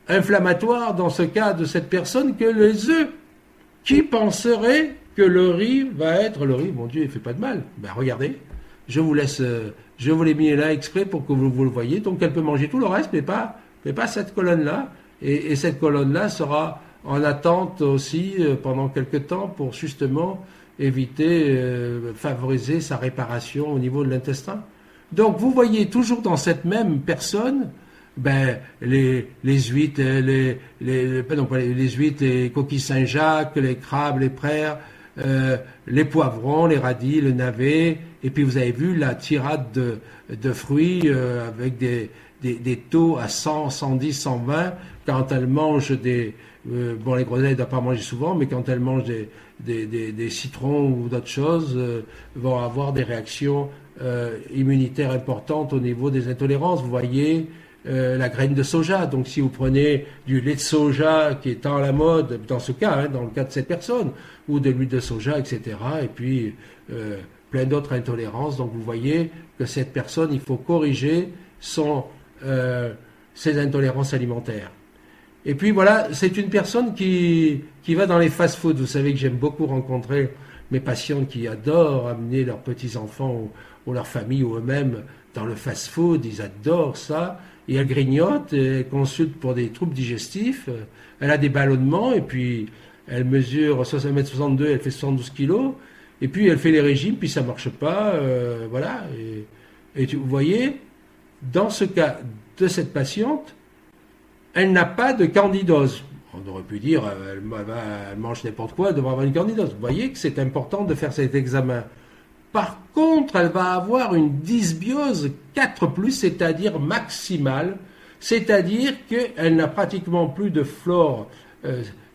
inflammatoire dans ce cas de cette personne que les œufs. Qui penserait que le riz va être le riz, mon Dieu, il ne fait pas de mal. Ben regardez, je vous l'ai mis là exprès pour que vous le voyez. Donc elle peut manger tout le reste, mais pas cette colonne-là. Et cette colonne-là sera en attente aussi pendant quelques temps pour justement éviter, favoriser sa réparation au niveau de l'intestin. Donc vous voyez toujours dans cette même personne les huîtres, les huîtres, les coquilles Saint-Jacques, les crabes, les prairies, les poivrons, les radis, le navet, et puis vous avez vu la tirade de fruits avec des taux à 100, 110, 120, quand elle mange les groseilles ne doivent pas manger souvent, mais quand elle mange des citrons ou d'autres choses, vont avoir des réactions immunitaires importantes au niveau des intolérances. Vous voyez la graine de soja. Donc si vous prenez du lait de soja qui est à la mode, dans ce cas, dans le cas de cette personne, ou de l'huile de soja, etc., et puis plein d'autres intolérances. Donc vous voyez que cette personne, il faut corriger ses intolérances alimentaires. Et puis voilà, c'est une personne qui va dans les fast-foods. Vous savez que j'aime beaucoup rencontrer mes patientes qui adorent amener leurs petits-enfants ou leur famille ou eux-mêmes dans le fast-food. Ils adorent ça. Et elle grignote, elle consulte pour des troubles digestifs. Elle a des ballonnements et puis elle mesure 1m62, elle fait 72 kilos. Et puis elle fait les régimes, puis ça ne marche pas. Voilà. Et vous voyez, dans ce cas, de cette patiente, elle n'a pas de candidose. On aurait pu dire, elle mange n'importe quoi, elle devrait avoir une candidose. Vous voyez que c'est important de faire cet examen. Par contre, elle va avoir une dysbiose 4+, c'est-à-dire maximale, c'est-à-dire qu'elle n'a pratiquement plus de flore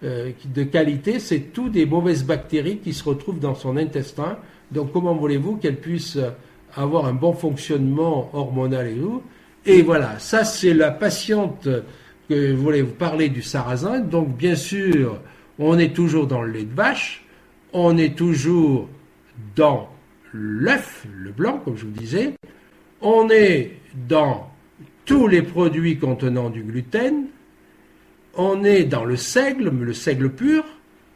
de qualité, c'est tout des mauvaises bactéries qui se retrouvent dans son intestin. Donc comment voulez-vous qu'elle puisse avoir un bon fonctionnement hormonal et tout? Et voilà, ça c'est la patiente que je voulais vous parler du sarrasin. Donc bien sûr, on est toujours dans le lait de vache, on est toujours dans l'œuf, le blanc, comme je vous disais, on est dans tous les produits contenant du gluten, on est dans le seigle pur,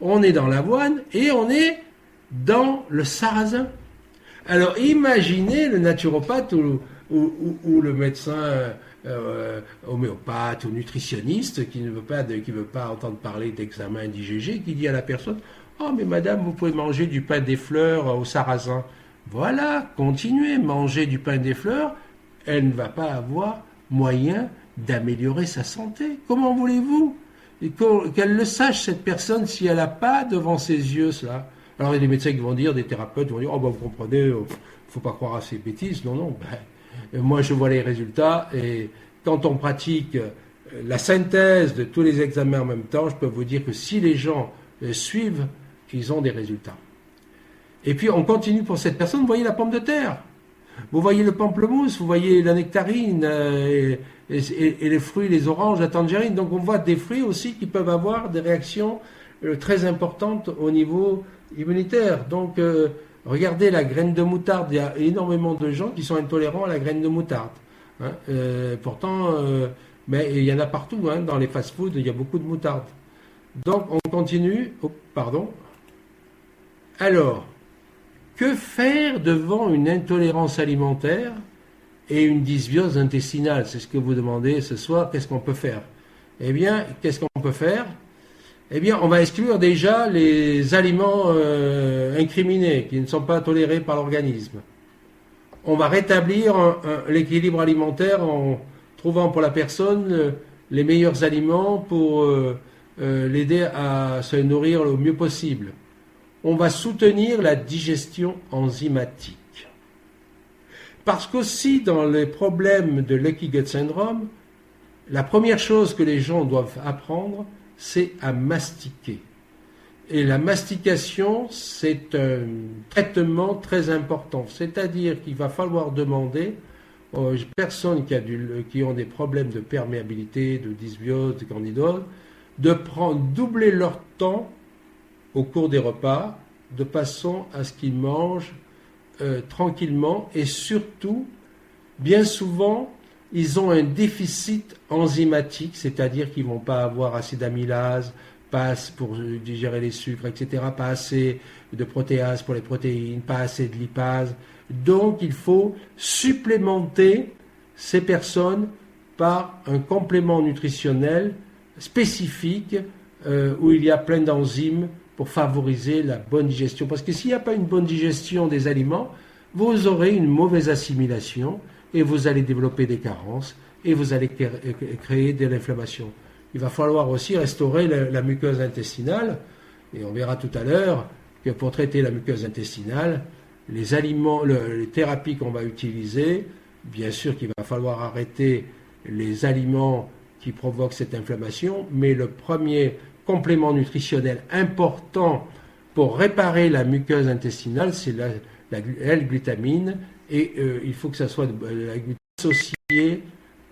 on est dans l'avoine et on est dans le sarrasin. Alors imaginez le naturopathe ou le médecin homéopathe ou nutritionniste qui ne veut pas entendre parler d'examen d'IgG, qui dit à la personne « Oh mais madame, vous pouvez manger du pain des fleurs au sarrasin. » Voilà, continuez, manger du pain des fleurs, elle ne va pas avoir moyen d'améliorer sa santé. Comment voulez-vous qu'elle le sache, cette personne, si elle n'a pas devant ses yeux cela? Alors il y a des médecins qui vont dire, des thérapeutes vont dire « Oh ben vous comprenez, il ne faut pas croire à ces bêtises. » Non, moi je vois les résultats et quand on pratique la synthèse de tous les examens en même temps, je peux vous dire que si les gens suivent, ils ont des résultats. Et puis on continue pour cette personne, vous voyez la pomme de terre, vous voyez le pamplemousse, vous voyez la nectarine et les fruits, les oranges, la tangerine. Donc on voit des fruits aussi qui peuvent avoir des réactions très importantes au niveau immunitaire. Donc regardez la graine de moutarde, il y a énormément de gens qui sont intolérants à la graine de moutarde. Hein. Mais il y en a partout, hein, dans les fast-foods, il y a beaucoup de moutarde. Donc on continue. Oh, pardon. Alors, que faire devant une intolérance alimentaire et une dysbiose intestinale? C'est ce que vous demandez ce soir. Qu'est-ce qu'on peut faire? Eh bien, qu'est-ce qu'on peut faire? Eh bien, on va exclure déjà les aliments incriminés qui ne sont pas tolérés par l'organisme. On va rétablir l'équilibre alimentaire en trouvant pour la personne les meilleurs aliments pour l'aider à se nourrir le mieux possible. On va soutenir la digestion enzymatique. Parce qu'aussi dans les problèmes de Leaky Gut Syndrome, la première chose que les gens doivent apprendre, c'est à mastiquer. Et la mastication, c'est un traitement très important. C'est-à-dire qu'il va falloir demander aux personnes qui ont des problèmes de perméabilité, de dysbiose, de candidose, de doubler leur temps au cours des repas, de façon à ce qu'ils mangent tranquillement et surtout, bien souvent, ils ont un déficit enzymatique, c'est-à-dire qu'ils ne vont pas avoir assez d'amylase, pour digérer les sucres, etc., pas assez de protéases pour les protéines, pas assez de lipase. Donc, il faut supplémenter ces personnes par un complément nutritionnel spécifique où il y a plein d'enzymes pour favoriser la bonne digestion. Parce que s'il n'y a pas une bonne digestion des aliments, vous aurez une mauvaise assimilation et vous allez développer des carences et vous allez créer de l'inflammation. Il va falloir aussi restaurer la muqueuse intestinale et on verra tout à l'heure que pour traiter la muqueuse intestinale, les aliments, les thérapies qu'on va utiliser, bien sûr qu'il va falloir arrêter les aliments qui provoquent cette inflammation, mais le premier complément nutritionnel important pour réparer la muqueuse intestinale, c'est la L-glutamine, et il faut que ça soit la glutamine associée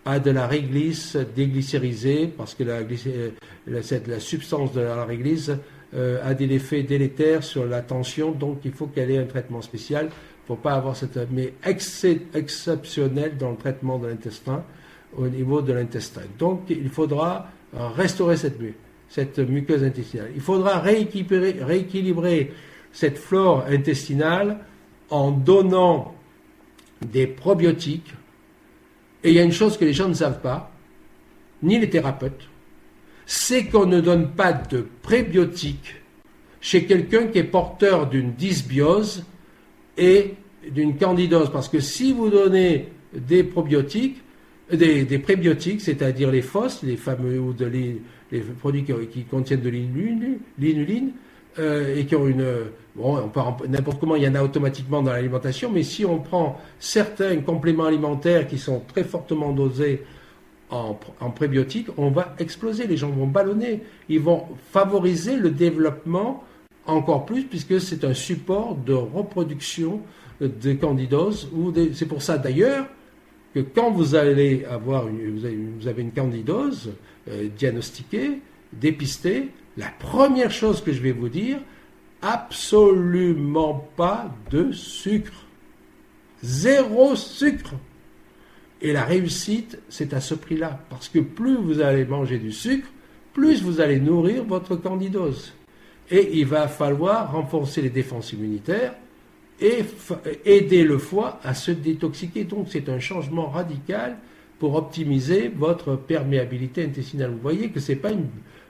à de la réglisse déglycérisée, parce que la substance de la réglisse a des effets délétères sur la tension, donc il faut qu'elle ait un traitement spécial pour pas avoir mais exceptionnel dans le traitement de l'intestin, au niveau de l'intestin. Donc il faudra restaurer cette muqueuse intestinale. Il faudra rééquilibrer cette flore intestinale en donnant des probiotiques. Et il y a une chose que les gens ne savent pas, ni les thérapeutes, c'est qu'on ne donne pas de prébiotiques chez quelqu'un qui est porteur d'une dysbiose et d'une candidose. Parce que si vous donnez des probiotiques, des prébiotiques, c'est-à-dire les FOS, les fameux ou les produits qui contiennent de l'inuline, et qui ont bon, on peut n'importe comment, il y en a automatiquement dans l'alimentation, mais si on prend certains compléments alimentaires qui sont très fortement dosés en prébiotiques, on va exploser, les gens vont ballonner, ils vont favoriser le développement encore plus, puisque c'est un support de reproduction de candidose. C'est pour ça d'ailleurs que quand vous allez avoir vous avez une candidose diagnostiquée, dépistée, la première chose que je vais vous dire, absolument pas de sucre. Zéro sucre. Et la réussite, c'est à ce prix-là. Parce que plus vous allez manger du sucre, plus vous allez nourrir votre candidose. Et il va falloir renforcer les défenses immunitaires et aider le foie à se détoxiquer. Donc c'est un changement radical pour optimiser votre perméabilité intestinale. Vous voyez que ce n'est pas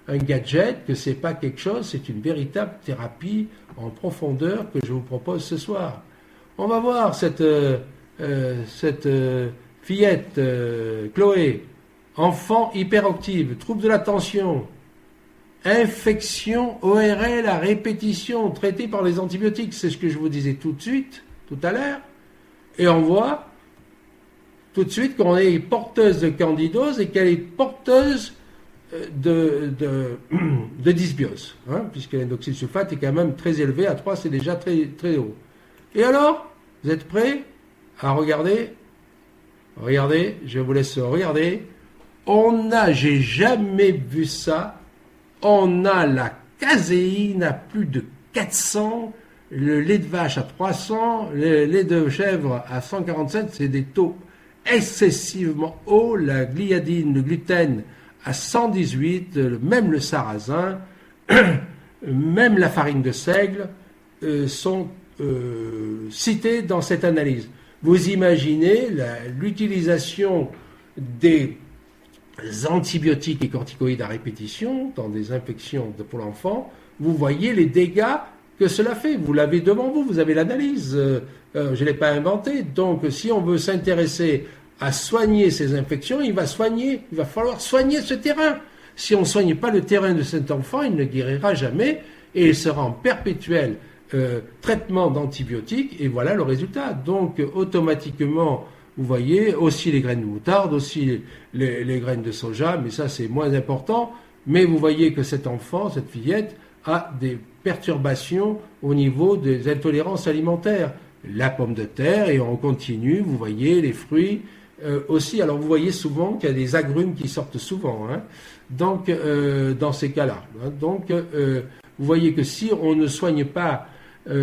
un gadget, que ce n'est pas quelque chose, c'est une véritable thérapie en profondeur que je vous propose ce soir. On va voir cette fillette, Chloé, enfant hyperactive, trouble de l'attention, infection ORL à répétition, traitée par les antibiotiques, c'est ce que je vous disais tout à l'heure, et on voit tout de suite qu'on est porteuse de candidose et qu'elle est porteuse de dysbiose, puisque l'indoxysulfate est quand même très élevé, à 3 c'est déjà très, très haut. Et alors, vous êtes prêts à regarder? Regardez, je vous laisse regarder. J'ai jamais vu ça. On a la caséine à plus de 400, le lait de vache à 300, le lait de chèvre à 147, c'est des taux excessivement hauts. La gliadine, le gluten à 118, même le sarrasin, même la farine de seigle sont cités dans cette analyse. Vous imaginez l'utilisation des antibiotiques et corticoïdes à répétition dans des infections pour l'enfant, vous voyez les dégâts que cela fait. Vous l'avez devant vous, vous avez l'analyse. Je ne l'ai pas inventé. Donc, si on veut s'intéresser à soigner ces infections, il va falloir soigner ce terrain. Si on ne soigne pas le terrain de cet enfant, il ne guérira jamais et il sera en perpétuel traitement d'antibiotiques, et voilà le résultat. Donc, automatiquement, vous voyez, aussi les graines de moutarde, aussi les graines de soja, mais ça c'est moins important, mais vous voyez que cet enfant, cette fillette, a des perturbations au niveau des intolérances alimentaires. La pomme de terre, et on continue, vous voyez, les fruits aussi. Alors vous voyez souvent qu'il y a des agrumes qui sortent souvent, donc dans ces cas-là. Donc vous voyez que si on ne soigne pas,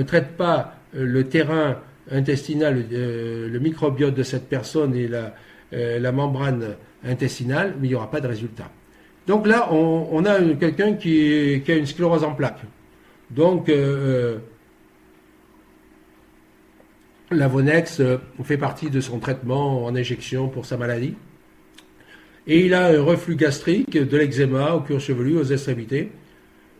traite pas le terrain intestinal, le microbiote de cette personne et la membrane intestinale, mais il n'y aura pas de résultat. Donc là, on a quelqu'un qui a une sclérose en plaques. Donc, l'Avonex fait partie de son traitement en injection pour sa maladie. Et il a un reflux gastrique, de l'eczéma au cuir chevelu, aux extrémités.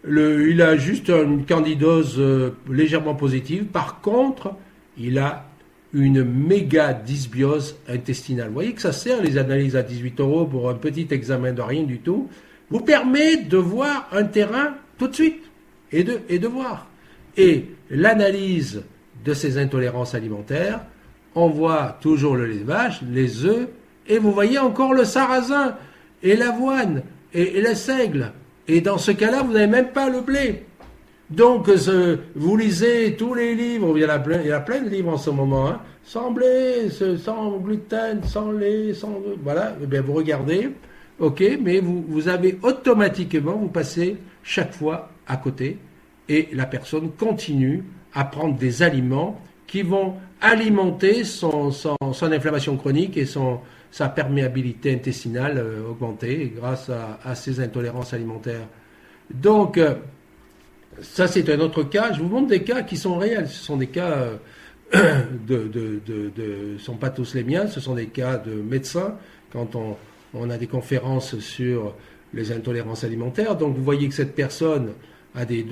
Il a juste une candidose légèrement positive. Par contre, il a une méga dysbiose intestinale. Vous voyez que ça sert, les analyses à 18 € pour un petit examen de rien du tout, vous permet de voir un terrain tout de suite et de voir. Et l'analyse de ces intolérances alimentaires, on voit toujours le lait de vache, les œufs, et vous voyez encore le sarrasin, et l'avoine, et le seigle. Et dans ce cas-là, vous n'avez même pas le blé. Donc, vous lisez tous les livres, il y a plein de livres en ce moment, sans blé, sans gluten, sans lait, sans... Voilà, et bien vous regardez, ok, mais vous avez automatiquement, vous passez chaque fois à côté, et la personne continue à prendre des aliments qui vont alimenter son inflammation chronique et sa perméabilité intestinale augmentée grâce à ces intolérances alimentaires. Donc, ça c'est un autre cas. Je vous montre des cas qui sont réels. Ce sont des cas sont pas tous les miens. Ce sont des cas de médecins quand on a des conférences sur les intolérances alimentaires. Donc vous voyez que cette personne a des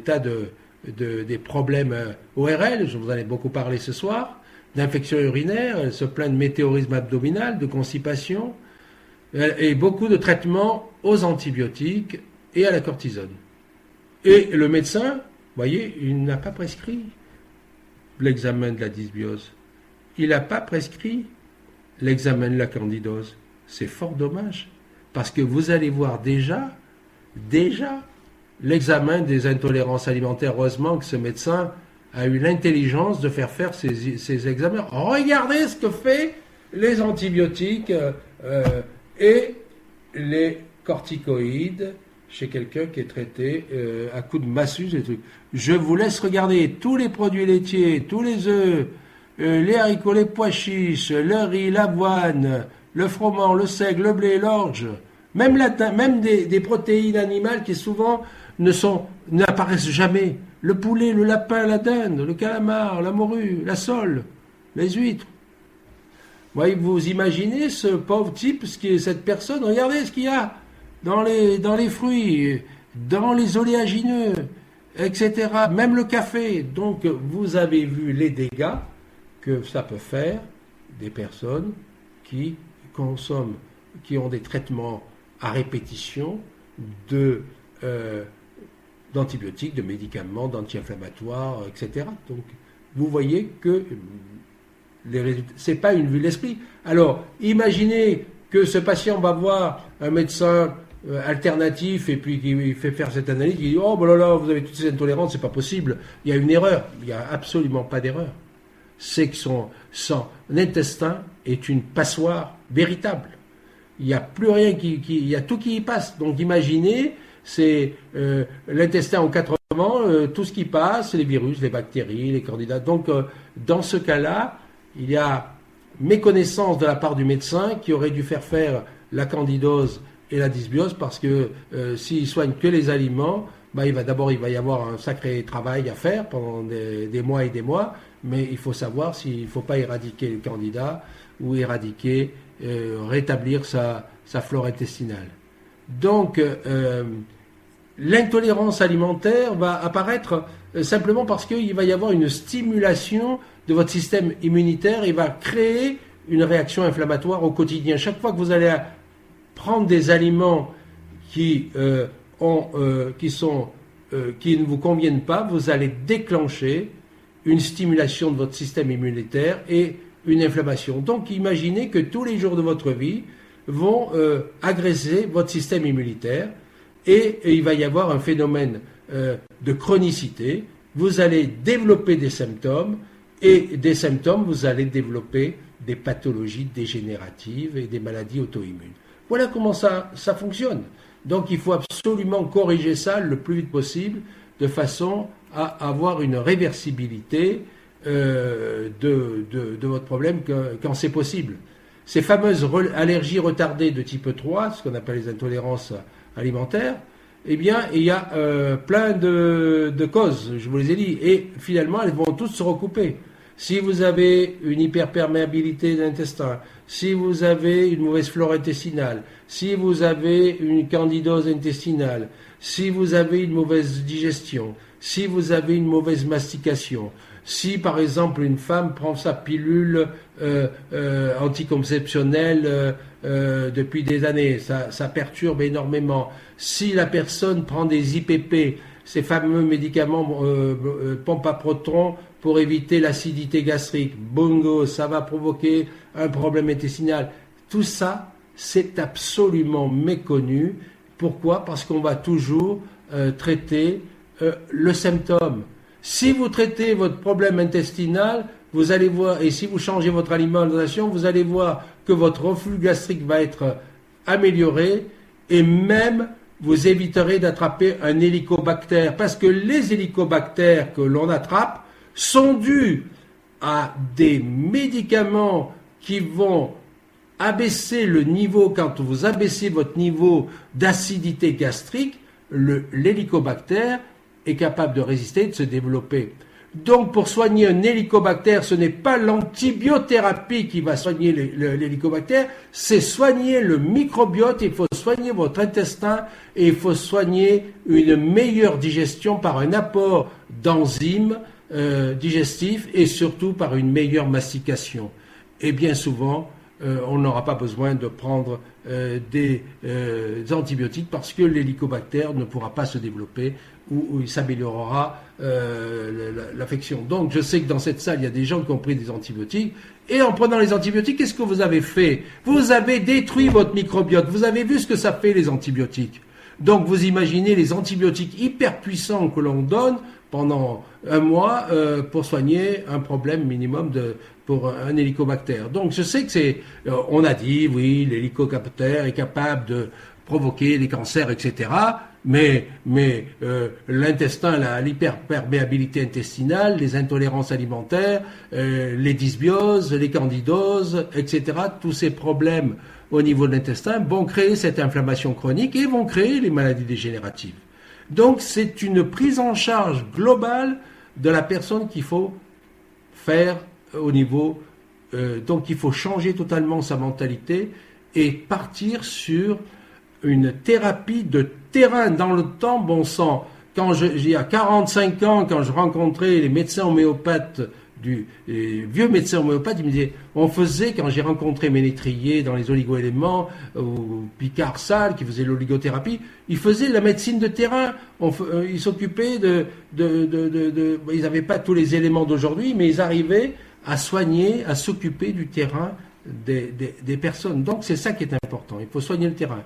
tas des problèmes ORL. Je vous en ai beaucoup parlé ce soir. d'infection urinaire, elle se plaint de météorisme abdominal, de constipation, et beaucoup de traitements aux antibiotiques et à la cortisone. Et le médecin, vous voyez, il n'a pas prescrit l'examen de la dysbiose. Il n'a pas prescrit l'examen de la candidose. C'est fort dommage, parce que vous allez voir déjà l'examen des intolérances alimentaires. Heureusement que ce médecin a eu l'intelligence de faire ces examens. Regardez ce que fait les antibiotiques et les corticoïdes chez quelqu'un qui est traité à coups de massue et trucs. Je vous laisse regarder tous les produits laitiers, tous les œufs, les haricots, les pois chiches, le riz, l'avoine, le froment, le seigle, le blé, l'orge, même des protéines animales qui souvent n'apparaissent jamais. Le poulet, le lapin, la dinde, le calamar, la morue, la sole, les huîtres. Vous imaginez ce pauvre type, cette personne, regardez ce qu'il y a dans les fruits, dans les oléagineux, etc. Même le café. Donc vous avez vu les dégâts que ça peut faire des personnes qui consomment, qui ont des traitements à répétition d'antibiotiques, de médicaments, d'anti-inflammatoires, etc. Donc vous voyez que les résultats, c'est pas une vue de l'esprit. Alors, imaginez que ce patient va voir un médecin alternatif et puis qui fait faire cette analyse, il dit « Oh, ben là, vous avez toutes ces intolérances, c'est pas possible. » Il y a une erreur. Il n'y a absolument pas d'erreur. C'est que son intestin est une passoire véritable. Il n'y a plus rien il y a tout qui y passe. Donc, imaginez, c'est l'intestin en 4 éléments, tout ce qui passe, les virus, les bactéries, les candidats. Donc, dans ce cas-là, il y a méconnaissance de la part du médecin qui aurait dû faire la candidose et la dysbiose parce que s'il soigne que les aliments, il va y avoir un sacré travail à faire pendant des mois et des mois, mais il faut savoir s'il ne faut pas éradiquer le candida ou rétablir sa flore intestinale. Donc, l'intolérance alimentaire va apparaître simplement parce qu'il va y avoir une stimulation de votre système immunitaire et va créer une réaction inflammatoire au quotidien. Chaque fois que vous allez prendre des aliments qui ne vous conviennent pas, vous allez déclencher une stimulation de votre système immunitaire et une inflammation. Donc imaginez que tous les jours de votre vie vont agresser votre système immunitaire et il va y avoir un phénomène de chronicité. Vous allez développer des symptômes et des symptômes, vous allez développer des pathologies dégénératives et des maladies auto-immunes. Voilà comment ça fonctionne. Donc il faut absolument corriger ça le plus vite possible de façon à avoir une réversibilité de votre problème quand c'est possible. Ces fameuses allergies retardées de type 3, ce qu'on appelle les intolérances alimentaires, eh bien, il y a plein de causes, je vous les ai dit, et finalement, elles vont toutes se recouper. Si vous avez une hyperperméabilité de l'intestin, si vous avez une mauvaise flore intestinale, si vous avez une candidose intestinale, si vous avez une mauvaise digestion, si vous avez une mauvaise mastication, si par exemple une femme prend sa pilule anticonceptionnelle depuis des années, ça perturbe énormément. Si la personne prend des IPP, ces fameux médicaments pompe à protons pour éviter l'acidité gastrique, bongo, ça va provoquer un problème intestinal. Tout ça, c'est absolument méconnu. Pourquoi ? Parce qu'on va toujours traiter le symptôme. Si vous traitez votre problème intestinal, vous allez voir, et si vous changez votre alimentation, vous allez voir que votre reflux gastrique va être amélioré et même vous éviterez d'attraper un hélicobactère. Parce que les hélicobactères que l'on attrape sont dus à des médicaments qui vont abaisser le niveau, quand vous abaissez votre niveau d'acidité gastrique, l'hélicobactère est capable de résister et de se développer. Donc pour soigner un hélicobactère, ce n'est pas l'antibiothérapie qui va soigner l'hélicobactère, c'est soigner le microbiote, il faut soigner votre intestin et il faut soigner une meilleure digestion par un apport d'enzymes digestif et surtout par une meilleure mastication. Et bien souvent, on n'aura pas besoin de prendre des antibiotiques parce que l'hélicobactère ne pourra pas se développer ou il s'améliorera l'affection. Donc je sais que dans cette salle, il y a des gens qui ont pris des antibiotiques et en prenant les antibiotiques, qu'est-ce que vous avez fait? Vous avez détruit votre microbiote. Vous avez vu ce que ça fait les antibiotiques. Donc vous imaginez les antibiotiques hyper puissants que l'on donne pendant un mois pour soigner un problème minimum pour un hélicobactère. Donc je sais que on a dit, oui, l'hélicobactère est capable de provoquer des cancers, etc. Mais l'intestin, l'hyperperméabilité intestinale, les intolérances alimentaires, les dysbioses, les candidoses, etc., tous ces problèmes au niveau de l'intestin vont créer cette inflammation chronique et vont créer les maladies dégénératives. Donc c'est une prise en charge globale de la personne qu'il faut faire au niveau... donc il faut changer totalement sa mentalité et partir sur une thérapie de terrain dans le temps, bon sang. Il y a 45 ans, quand je rencontrais les médecins homéopathes, les vieux médecins homéopathes, ils me disaient, on faisait, quand j'ai rencontré Ménétrier dans les oligo-éléments, ou Picard Salles, qui faisait l'oligothérapie, ils faisaient la médecine de terrain. Ils s'occupaient ils n'avaient pas tous les éléments d'aujourd'hui, mais ils arrivaient à soigner, à s'occuper du terrain des personnes. Donc c'est ça qui est important, il faut soigner le terrain.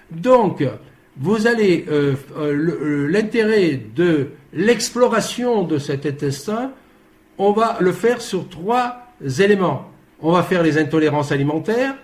Donc, vous allez, l'intérêt de l'exploration de cet intestin, on va le faire sur 3 éléments. On va faire les intolérances alimentaires,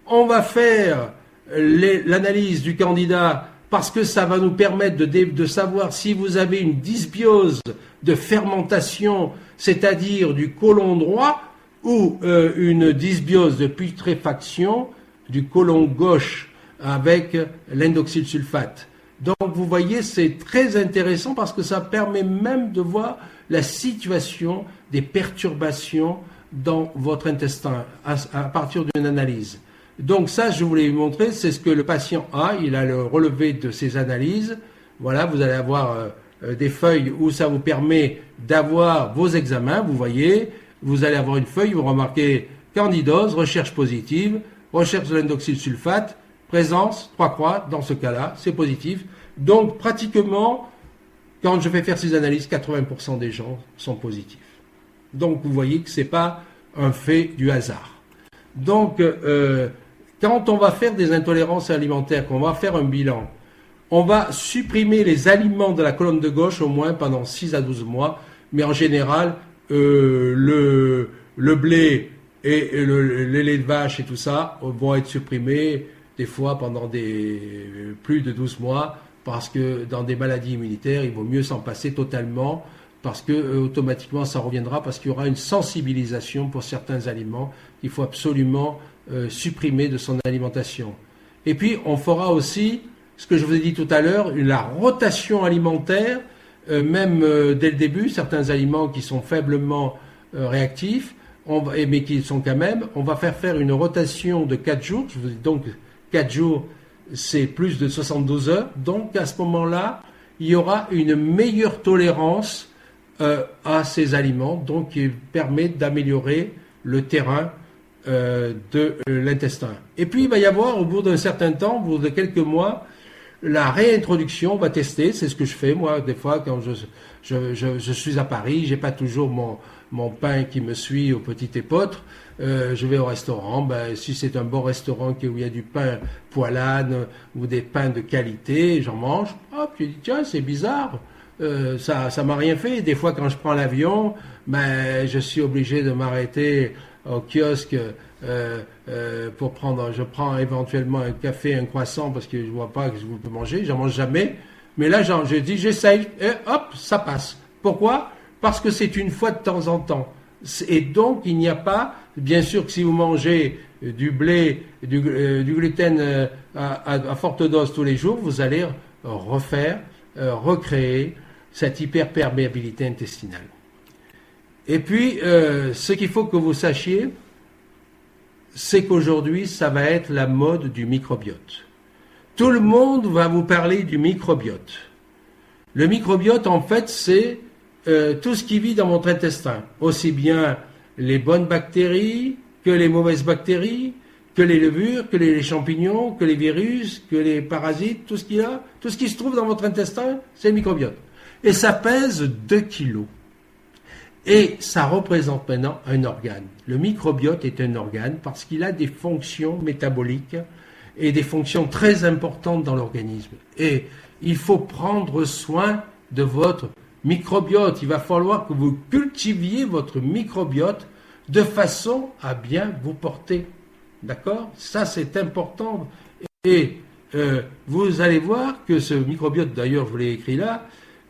on va faire l'analyse du candidat parce que ça va nous permettre de savoir si vous avez une dysbiose de fermentation, c'est-à-dire du côlon droit, ou une dysbiose de putréfaction du côlon gauche, avec l'indocylsulfate. Donc vous voyez, c'est très intéressant parce que ça permet même de voir la situation des perturbations dans votre intestin à partir d'une analyse. Donc ça, je voulais vous montrer, c'est ce que le patient a. Il a le relevé de ses analyses. Voilà, vous allez avoir des feuilles où ça vous permet d'avoir vos examens. Vous voyez, vous allez avoir une feuille où vous remarquez candidose, recherche positive, recherche de l'indocylsulfate, présence, 3 croix, dans ce cas-là, c'est positif. Donc, pratiquement, quand je vais faire ces analyses, 80% des gens sont positifs. Donc, vous voyez que ce n'est pas un fait du hasard. Donc, quand on va faire des intolérances alimentaires, qu'on va faire un bilan, on va supprimer les aliments de la colonne de gauche au moins pendant 6 à 12 mois. Mais en général, le blé et le lait de vache et tout ça vont être supprimés des fois pendant plus de 12 mois, parce que dans des maladies immunitaires, il vaut mieux s'en passer totalement, parce que automatiquement ça reviendra, parce qu'il y aura une sensibilisation pour certains aliments qu'il faut absolument supprimer de son alimentation. Et puis on fera aussi, ce que je vous ai dit tout à l'heure, la rotation alimentaire, même dès le début, certains aliments qui sont faiblement réactifs, mais qui sont quand même, on va faire une rotation de 4 jours, je vous dis donc 4 jours, c'est plus de 72 heures. Donc, à ce moment-là, il y aura une meilleure tolérance à ces aliments, donc qui permet d'améliorer le terrain de l'intestin. Et puis, il va y avoir, au bout d'un certain temps, au bout de quelques mois, la réintroduction. On va tester, c'est ce que je fais, moi, des fois, quand je suis à Paris, j'ai pas toujours mon pain qui me suit au petit épeautre. Je vais au restaurant, si c'est un bon restaurant où il y a du pain poilane ou des pains de qualité, j'en mange. Hop, je dis tiens, c'est bizarre, ça m'a rien fait. Des fois, quand je prends l'avion, je suis obligé de m'arrêter au kiosque pour prendre. Je prends éventuellement un café, un croissant parce que je vois pas que je peux manger. J'en mange jamais. Mais là, je dis j'essaye et hop, ça passe. Pourquoi? Parce que c'est une fois de temps en temps. Et donc, il n'y a pas, bien sûr que si vous mangez du blé, du gluten à forte dose tous les jours, vous allez recréer cette hyperperméabilité intestinale. Et puis, ce qu'il faut que vous sachiez, c'est qu'aujourd'hui, ça va être la mode du microbiote. Tout le monde va vous parler du microbiote. Le microbiote, en fait, c'est tout ce qui vit dans votre intestin, aussi bien les bonnes bactéries que les mauvaises bactéries, que les levures, que les champignons, que les virus, que les parasites, tout ce qu'il y a, tout ce qui se trouve dans votre intestin, c'est le microbiote. Et ça pèse 2 kilos. Et ça représente maintenant un organe. Le microbiote est un organe parce qu'il a des fonctions métaboliques et des fonctions très importantes dans l'organisme. Et il faut prendre soin de votre microbiote. Il va falloir que vous cultiviez votre microbiote de façon à bien vous porter. D'accord? Ça, c'est important. Et vous allez voir que ce microbiote, d'ailleurs, je vous l'ai écrit là,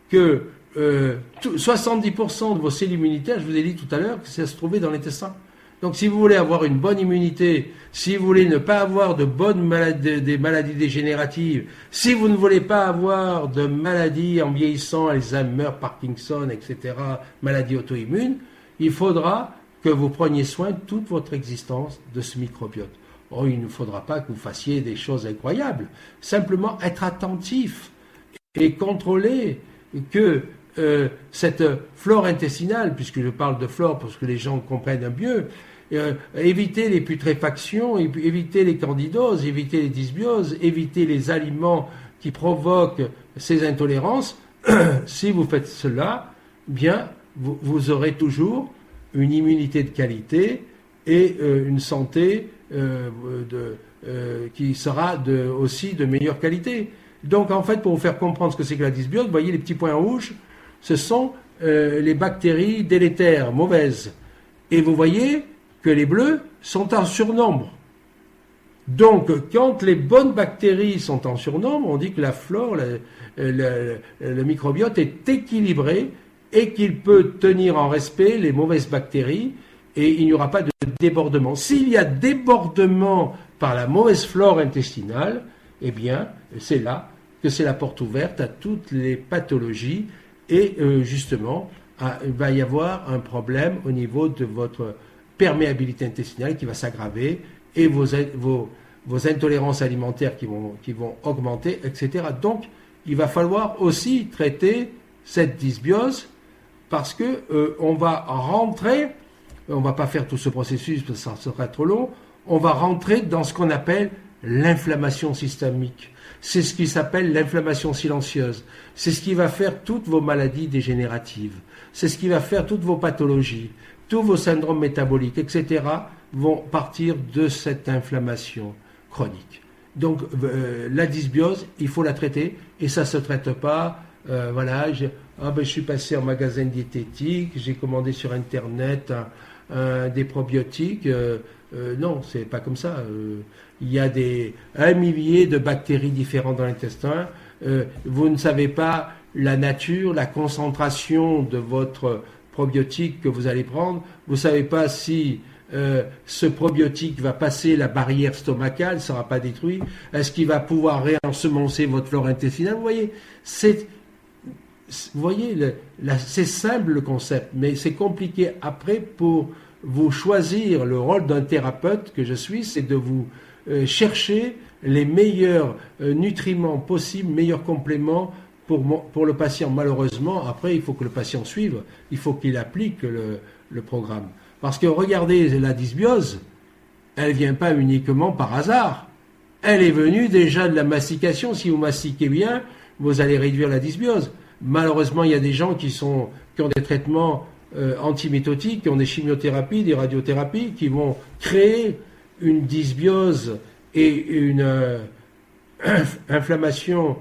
que 70% de vos cellules immunitaires, je vous ai dit tout à l'heure, que ça se trouvait dans l'intestin. Donc, si vous voulez avoir une bonne immunité, si vous voulez ne pas avoir de bonnes maladies, des maladies dégénératives, si vous ne voulez pas avoir de maladies en vieillissant, Alzheimer, Parkinson, etc., maladies auto-immunes, il faudra que vous preniez soin toute votre existence de ce microbiote. Oh, il ne faudra pas que vous fassiez des choses incroyables. Simplement être attentif et contrôler que cette flore intestinale, puisque je parle de flore pour que les gens comprennent mieux, éviter les putréfactions, éviter les candidoses, éviter les dysbioses, éviter les aliments qui provoquent ces intolérances. Si vous faites cela, bien, vous aurez toujours une immunité de qualité et une santé qui sera aussi de meilleure qualité. Donc, en fait, pour vous faire comprendre ce que c'est que la dysbiose, vous voyez les petits points rouges, ce sont les bactéries délétères, mauvaises. Et vous voyez que les bleus sont en surnombre. Donc, quand les bonnes bactéries sont en surnombre, on dit que la flore, le microbiote est équilibré et qu'il peut tenir en respect les mauvaises bactéries et il n'y aura pas de débordement. S'il y a débordement par la mauvaise flore intestinale, eh bien, c'est là que c'est la porte ouverte à toutes les pathologies et justement, il va y avoir un problème au niveau de votre perméabilité intestinale qui va s'aggraver et vos intolérances alimentaires qui vont augmenter, etc. Donc, il va falloir aussi traiter cette dysbiose parce que on va rentrer, on va pas faire tout ce processus parce que ça sera trop long, on va rentrer dans ce qu'on appelle l'inflammation systémique. C'est ce qui s'appelle l'inflammation silencieuse. C'est ce qui va faire toutes vos maladies dégénératives. C'est ce qui va faire toutes vos pathologies, tous vos syndromes métaboliques, etc. vont partir de cette inflammation chronique. Donc, la dysbiose, il faut la traiter et ça ne se traite pas. Voilà, je suis passé en magasin diététique, j'ai commandé sur Internet des probiotiques. Non, c'est pas comme ça. Il y a 1 millier de bactéries différentes dans l'intestin. Vous ne savez pas la nature, la concentration de votre probiotique que vous allez prendre. Vous ne savez pas si ce probiotique va passer la barrière stomacale, ne sera pas détruit. Est-ce qu'il va pouvoir réensemencer votre flore intestinale? Vous voyez, c'est simple le concept, mais c'est compliqué après pour vous choisir. Le rôle d'un thérapeute que je suis, c'est de vous chercher les meilleurs nutriments possibles, meilleurs compléments pour le patient. Malheureusement, après, il faut que le patient suive, il faut qu'il applique le programme. Parce que regardez, la dysbiose, elle ne vient pas uniquement par hasard. Elle est venue déjà de la mastication. Si vous mastiquez bien, vous allez réduire la dysbiose. Malheureusement, il y a des gens qui ont des traitements antimitotiques, qui ont des chimiothérapies, des radiothérapies, qui vont créer une dysbiose et une inflammation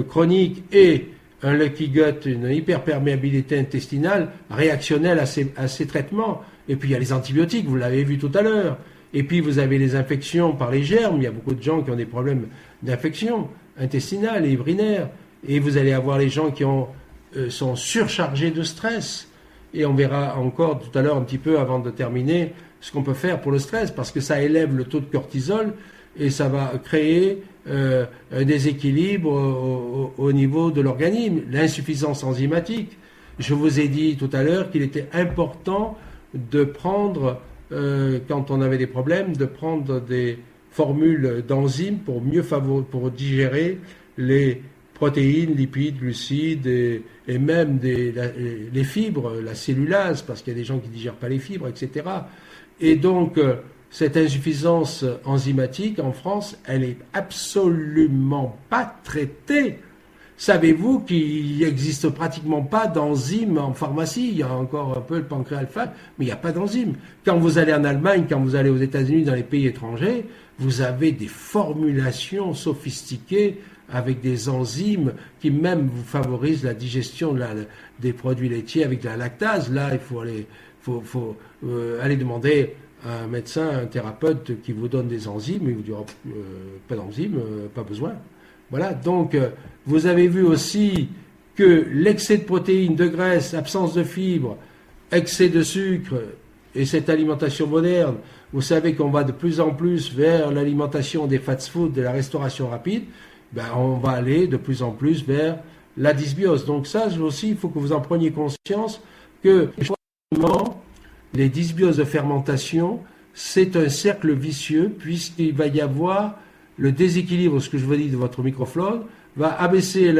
chronique et un leaky gut, une hyperperméabilité intestinale réactionnelle à ces traitements. Et puis il y a les antibiotiques, vous l'avez vu tout à l'heure. Et puis vous avez les infections par les germes. Il y a beaucoup de gens qui ont des problèmes d'infection intestinale et urinaire. Et vous allez avoir les gens qui sont surchargés de stress. Et on verra encore tout à l'heure un petit peu avant de terminer ce qu'on peut faire pour le stress, parce que ça élève le taux de cortisol et ça va créer un déséquilibre au niveau de l'organisme, l'insuffisance enzymatique. Je vous ai dit tout à l'heure qu'il était important de prendre, quand on avait des problèmes, de prendre des formules d'enzymes pour digérer les protéines, lipides, glucides et même les fibres, la cellulase, parce qu'il y a des gens qui ne digèrent pas les fibres, etc. Et donc, cette insuffisance enzymatique en France, elle n'est absolument pas traitée. Savez-vous qu'il n'existe pratiquement pas d'enzymes en pharmacie? Il y a encore un peu le pancréas alpha, mais il n'y a pas d'enzymes. Quand vous allez en Allemagne, quand vous allez aux États-Unis, dans les pays étrangers, vous avez des formulations sophistiquées avec des enzymes qui même vous favorisent la digestion des produits laitiers avec de la lactase. Là, il faut aller demander à un médecin, un thérapeute qui vous donne des enzymes. Il vous dira pas d'enzymes, pas besoin. Voilà, donc vous avez vu aussi que l'excès de protéines, de graisse, absence de fibres, excès de sucre et cette alimentation moderne, vous savez qu'on va de plus en plus vers l'alimentation des fast-food, de la restauration rapide, on va aller de plus en plus vers la dysbiose. Donc ça aussi, il faut que vous en preniez conscience que les dysbioses de fermentation, c'est un cercle vicieux puisqu'il va y avoir le déséquilibre, ce que je vous dis, de votre microflore, va abaisser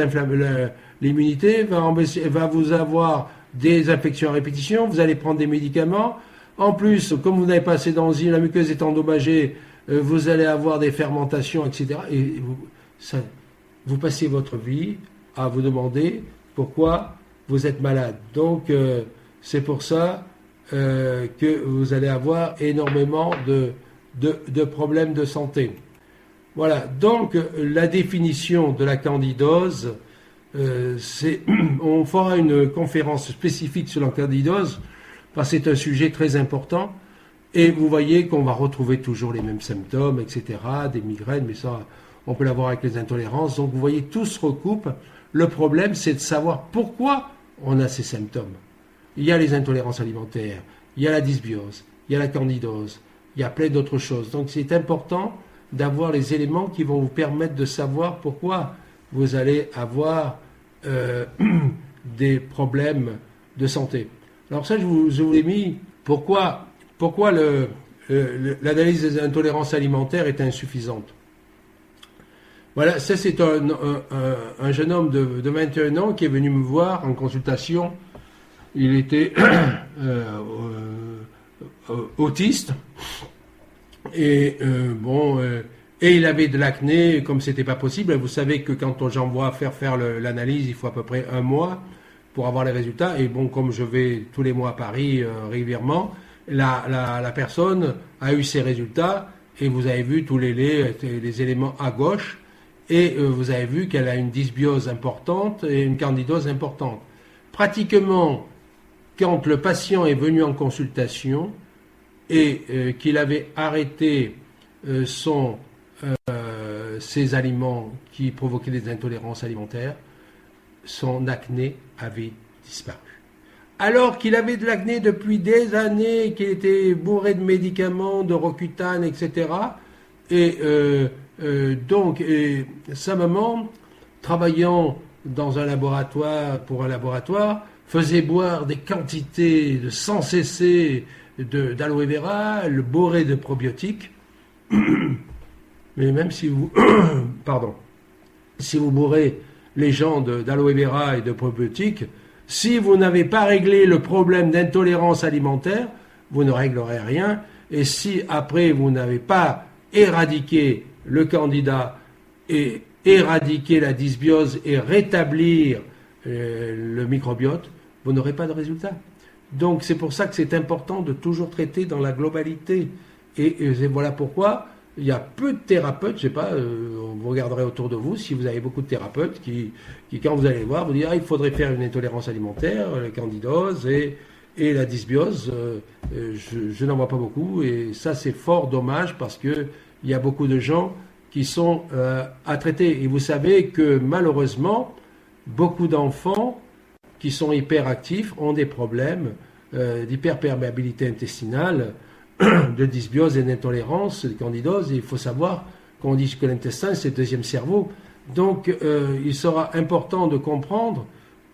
l'immunité, va vous avoir des infections à répétition, vous allez prendre des médicaments. En plus, comme vous n'avez pas assez d'enzymes, la muqueuse est endommagée, vous allez avoir des fermentations, etc. Et vous passez votre vie à vous demander pourquoi vous êtes malade. Donc, c'est pour ça que vous allez avoir énormément de problèmes de santé. Voilà, donc la définition de la candidose, on fera une conférence spécifique sur la candidose, parce que c'est un sujet très important, et vous voyez qu'on va retrouver toujours les mêmes symptômes, etc., des migraines, mais ça, on peut l'avoir avec les intolérances, donc vous voyez, tout se recoupe. Le problème, c'est de savoir pourquoi on a ces symptômes. Il y a les intolérances alimentaires, il y a la dysbiose, il y a la candidose, il y a plein d'autres choses, donc c'est important d'avoir les éléments qui vont vous permettre de savoir pourquoi vous allez avoir des problèmes de santé. Alors ça, je vous l'ai mis. Pourquoi l'analyse des intolérances alimentaires est insuffisante? Voilà, ça c'est un jeune homme de 21 ans qui est venu me voir en consultation. Il était autiste. Et et il avait de l'acné, comme c'était pas possible. Vous savez que quand j'envoie faire l'analyse, il faut à peu près 1 mois pour avoir les résultats. Et bon, comme je vais tous les mois à Paris régulièrement, la personne a eu ses résultats et vous avez vu tous les éléments à gauche et vous avez vu qu'elle a une dysbiose importante et une candidose importante. Pratiquement, quand le patient est venu en consultation, et qu'il avait arrêté ses aliments qui provoquaient des intolérances alimentaires, son acné avait disparu. Alors qu'il avait de l'acné depuis des années, qu'il était bourré de médicaments, de Roaccutane, etc. Et donc, sa maman, travaillant dans un laboratoire, faisait boire des quantités de sans cesser d'aloe vera, le bourré de probiotiques. Mais même si vous si vous bourrez les gens d'aloe vera et de probiotiques, si vous n'avez pas réglé le problème d'intolérance alimentaire, vous ne réglerez rien. Et si après vous n'avez pas éradiqué le candida et éradiquer la dysbiose et rétablir le microbiote, vous n'aurez pas de résultat. Donc c'est pour ça que c'est important de toujours traiter dans la globalité. Et voilà pourquoi il y a peu de thérapeutes, je sais pas, vous regarderez autour de vous, si vous avez beaucoup de thérapeutes qui quand vous allez voir, vous dire il faudrait faire une intolérance alimentaire, la candidose et la dysbiose. Je n'en vois pas beaucoup et ça c'est fort dommage parce que il y a beaucoup de gens qui sont à traiter. Et vous savez que malheureusement, beaucoup d'enfants qui sont hyperactifs ont des problèmes d'hyperperméabilité intestinale, de dysbiose et d'intolérance, de candidose. Et il faut savoir qu'on dit que l'intestin, c'est le deuxième cerveau. Donc, il sera important de comprendre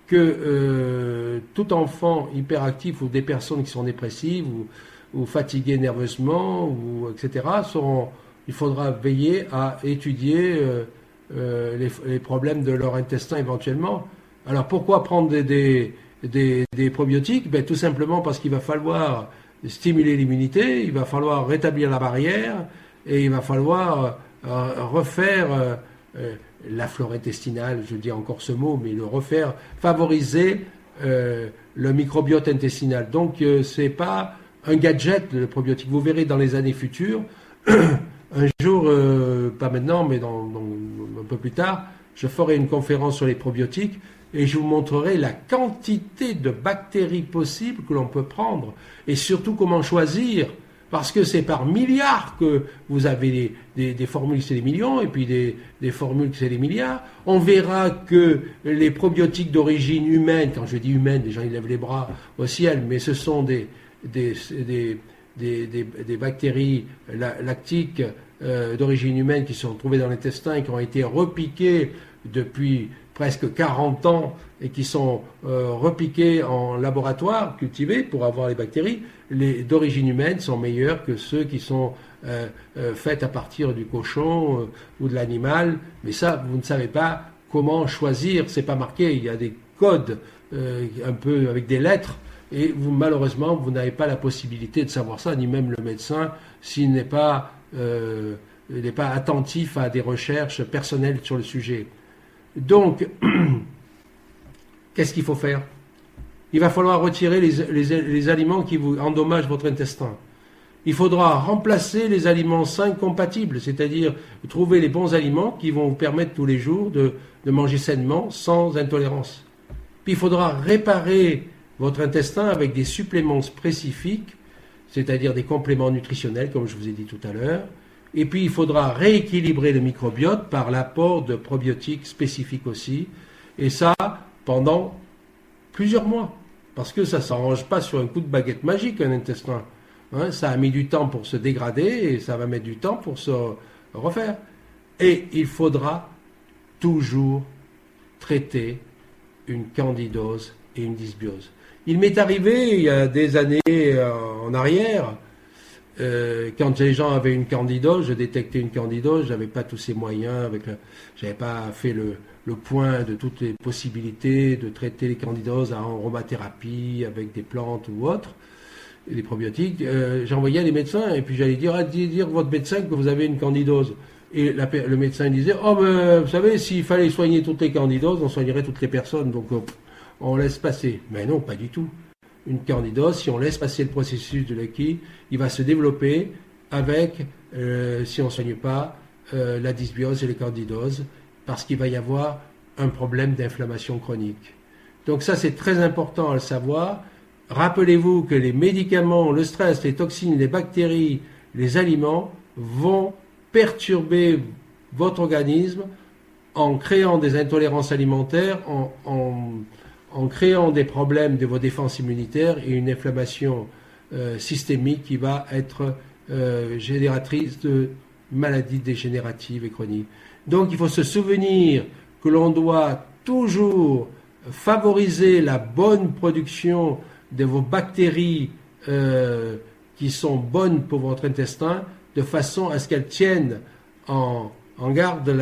que tout enfant hyperactif ou des personnes qui sont dépressives ou fatiguées nerveusement, ou, etc., il faudra veiller à étudier les problèmes de leur intestin éventuellement. Alors pourquoi prendre des probiotiques? Ben, tout simplement parce qu'il va falloir stimuler l'immunité, il va falloir rétablir la barrière et il va falloir refaire la flore intestinale, je dis encore ce mot, mais le refaire, favoriser le microbiote intestinal. Donc c'est pas un gadget, le probiotique. Vous verrez dans les années futures, un jour, pas maintenant, mais un peu plus tard, je ferai une conférence sur les probiotiques et je vous montrerai la quantité de bactéries possibles que l'on peut prendre et surtout comment choisir. Parce que c'est par milliards que vous avez des formules qui c'est des millions et puis des formules qui c'est des milliards. On verra que les probiotiques d'origine humaine, quand je dis humaine, les gens ils lèvent les bras au ciel, mais ce sont des bactéries lactiques d'origine humaine qui sont trouvées dans l'intestin et qui ont été repiquées depuis presque 40 ans et qui sont repiquées en laboratoire, cultivées pour avoir les bactéries, d'origine humaine sont meilleurs que ceux qui sont faits à partir du cochon ou de l'animal. Mais ça, vous ne savez pas comment choisir, c'est pas marqué, il y a des codes un peu avec des lettres et malheureusement, vous n'avez pas la possibilité de savoir ça, ni même le médecin, s'il n'est pas attentif à des recherches personnelles sur le sujet. Donc, qu'est-ce qu'il faut faire? Il va falloir retirer les aliments qui vous endommagent votre intestin. Il faudra remplacer les aliments sains compatibles, c'est-à-dire trouver les bons aliments qui vont vous permettre tous les jours de manger sainement, sans intolérance. Puis il faudra réparer votre intestin avec des suppléments spécifiques, c'est-à-dire des compléments nutritionnels, comme je vous ai dit tout à l'heure. Et puis, il faudra rééquilibrer le microbiote par l'apport de probiotiques spécifiques aussi. Et ça, pendant plusieurs mois. Parce que ça ne s'arrange pas sur un coup de baguette magique, un intestin. Hein, ça a mis du temps pour se dégrader et ça va mettre du temps pour se refaire. Et il faudra toujours traiter une candidose et une dysbiose. Il m'est arrivé, il y a des années en arrière, quand les gens avaient une candidose, je détectais une candidose, j'avais pas tous ces moyens, j'avais pas fait le point de toutes les possibilités de traiter les candidoses en aromathérapie avec des plantes ou autres, des probiotiques. J'envoyais les médecins et puis j'allais dire à votre médecin que vous avez une candidose. Et le médecin disait, oh ben, vous savez, s'il fallait soigner toutes les candidoses, on soignerait toutes les personnes, donc on laisse passer. Mais non, pas du tout. Une candidose, si on laisse passer le processus de Lecky, il va se développer avec, si on ne soigne pas, la dysbiose et les candidoses, parce qu'il va y avoir un problème d'inflammation chronique. Donc ça, c'est très important à le savoir. Rappelez-vous que les médicaments, le stress, les toxines, les bactéries, les aliments vont perturber votre organisme en créant des intolérances alimentaires, en créant des problèmes de vos défenses immunitaires et une inflammation systémique qui va être génératrice de maladies dégénératives et chroniques. Donc il faut se souvenir que l'on doit toujours favoriser la bonne production de vos bactéries qui sont bonnes pour votre intestin, de façon à ce qu'elles tiennent en garde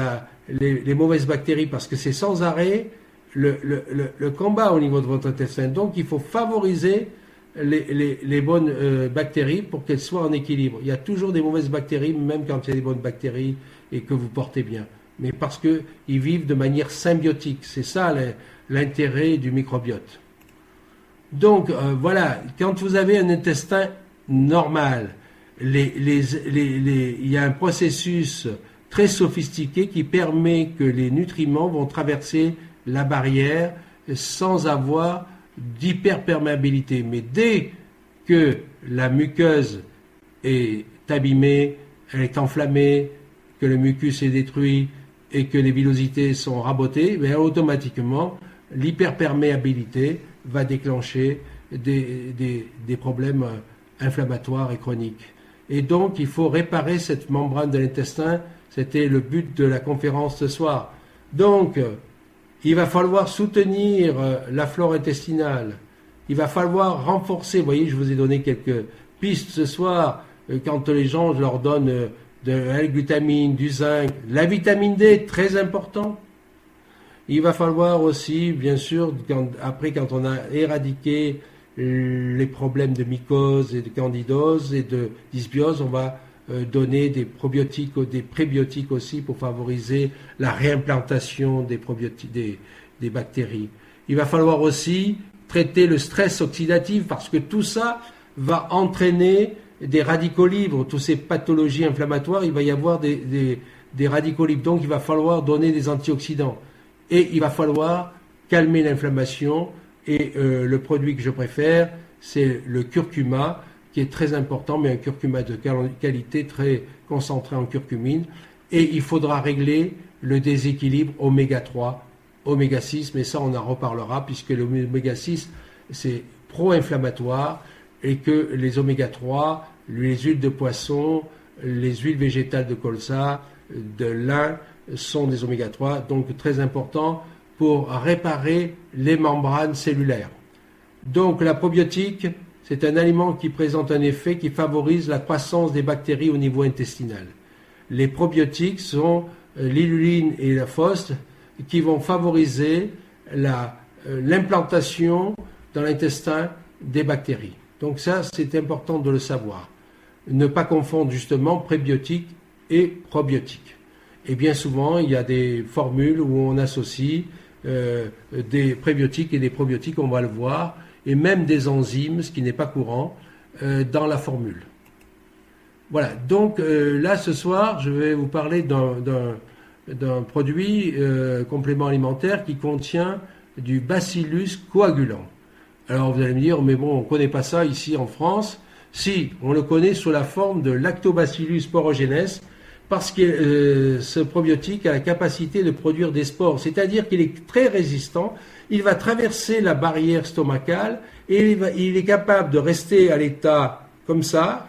les mauvaises bactéries, parce que c'est sans arrêt le combat au niveau de votre intestin. Donc il faut favoriser les bonnes bactéries pour qu'elles soient en équilibre. Il y a toujours des mauvaises bactéries, même quand il y a des bonnes bactéries et que vous portez bien. Mais parce qu'ils vivent de manière symbiotique. C'est ça l'intérêt du microbiote. Donc voilà, quand vous avez un intestin normal, il y a un processus très sophistiqué qui permet que les nutriments vont traverser la barrière sans avoir d'hyperperméabilité. Mais dès que la muqueuse est abîmée, elle est enflammée, que le mucus est détruit et que les villosités sont rabotées, bien automatiquement, l'hyperperméabilité va déclencher des problèmes inflammatoires et chroniques. Et donc, il faut réparer cette membrane de l'intestin. C'était le but de la conférence ce soir. Donc, il va falloir soutenir la flore intestinale. Il va falloir renforcer. Vous voyez, je vous ai donné quelques pistes ce soir. Quand les gens, je leur donne de L-glutamine, du zinc, la vitamine D, très important. Il va falloir aussi, bien sûr, quand on a éradiqué les problèmes de mycose et de candidose et de dysbiose, on va donner des probiotiques ou des prébiotiques aussi pour favoriser la réimplantation des probiotiques, des bactéries. Il va falloir aussi traiter le stress oxydatif parce que tout ça va entraîner des radicaux libres, toutes ces pathologies inflammatoires, il va y avoir des radicaux libres. Donc il va falloir donner des antioxydants. Et il va falloir calmer l'inflammation. Et le produit que je préfère, c'est le curcuma, qui est très important, mais un curcuma de qualité très concentré en curcumine. Et il faudra régler le déséquilibre oméga 3, oméga 6, mais ça on en reparlera, puisque l'oméga 6, c'est pro-inflammatoire, et que les oméga 3, les huiles de poisson, les huiles végétales de colza, de lin, sont des oméga 3, donc très importants pour réparer les membranes cellulaires. Donc la probiotique, c'est un aliment qui présente un effet qui favorise la croissance des bactéries au niveau intestinal. Les probiotiques sont l'inuline et la FOST qui vont favoriser l'implantation dans l'intestin des bactéries. Donc ça, c'est important de le savoir. Ne pas confondre justement prébiotiques et probiotiques. Et bien souvent, il y a des formules où on associe des prébiotiques et des probiotiques, on va le voir, et même des enzymes, ce qui n'est pas courant, dans la formule. Voilà, donc là ce soir, je vais vous parler d'un produit complément alimentaire qui contient du bacillus coagulant. Alors vous allez me dire, mais bon, on ne connaît pas ça ici en France. Si, on le connaît sous la forme de Lactobacillus porogenes, parce que ce probiotique a la capacité de produire des spores, c'est-à-dire qu'il est très résistant, il va traverser la barrière stomacale et il est capable de rester à l'état comme ça,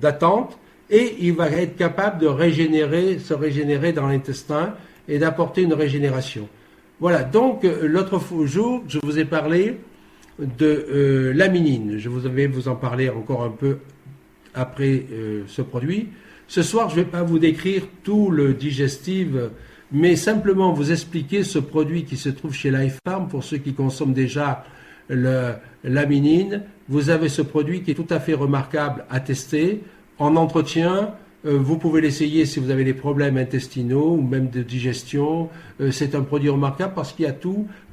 d'attente, et il va être capable de se régénérer dans l'intestin et d'apporter une régénération. Voilà, donc l'autre jour, je vous ai parlé de l'aminine. Je vais vous en parler encore un peu après ce produit. Ce soir, je ne vais pas vous décrire tout le digestif, mais simplement vous expliquer ce produit qui se trouve chez Life Farm. Pour ceux qui consomment déjà l'aminine, vous avez ce produit qui est tout à fait remarquable à tester. En entretien, vous pouvez l'essayer si vous avez des problèmes intestinaux ou même de digestion. C'est un produit remarquable parce qu'il y a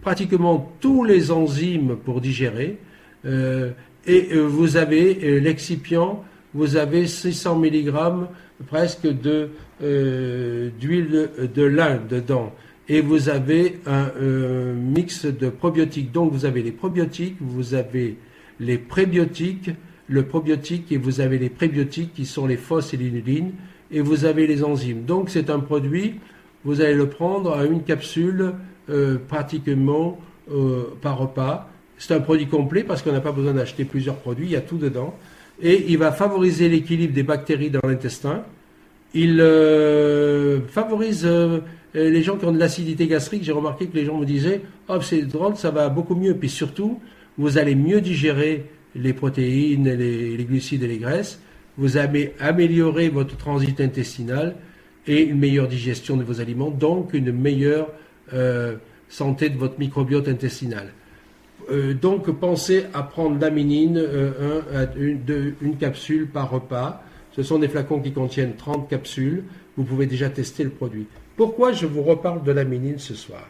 pratiquement tous les enzymes pour digérer. Et vous avez l'excipient, vous avez 600 mg presque d'huile de lin dedans. Et vous avez un mix de probiotiques. Donc vous avez les probiotiques, vous avez les prébiotiques, le probiotique, et vous avez les prébiotiques qui sont les FOS et l'inuline, et vous avez les enzymes. Donc c'est un produit, vous allez le prendre à une capsule pratiquement par repas. C'est un produit complet parce qu'on n'a pas besoin d'acheter plusieurs produits, il y a tout dedans. Et il va favoriser l'équilibre des bactéries dans l'intestin. Il favorise les gens qui ont de l'acidité gastrique. J'ai remarqué que les gens me disaient « Oh, c'est drôle, ça va beaucoup mieux ». Puis surtout, vous allez mieux digérer les protéines, les glucides et les graisses. Vous allez améliorer votre transit intestinal et une meilleure digestion de vos aliments, donc une meilleure santé de votre microbiote intestinal. Donc pensez à prendre l'aminine, une capsule par repas. Ce sont des flacons qui contiennent 30 capsules. Vous pouvez déjà tester le produit. Pourquoi je vous reparle de l'aminine ce soir?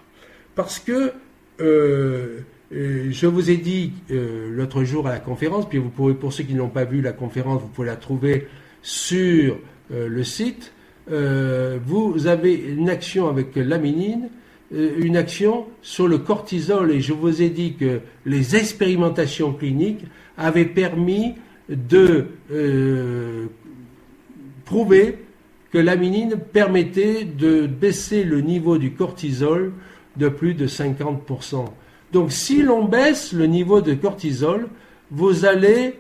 Parce que je vous ai dit l'autre jour à la conférence, puis vous pouvez, pour ceux qui n'ont pas vu la conférence, vous pouvez la trouver sur le site. Vous avez une action avec l'aminine, une action sur le cortisol, et je vous ai dit que les expérimentations cliniques avaient permis de prouver que l'aminine permettait de baisser le niveau du cortisol de plus de 50%. Donc si l'on baisse le niveau de cortisol, vous allez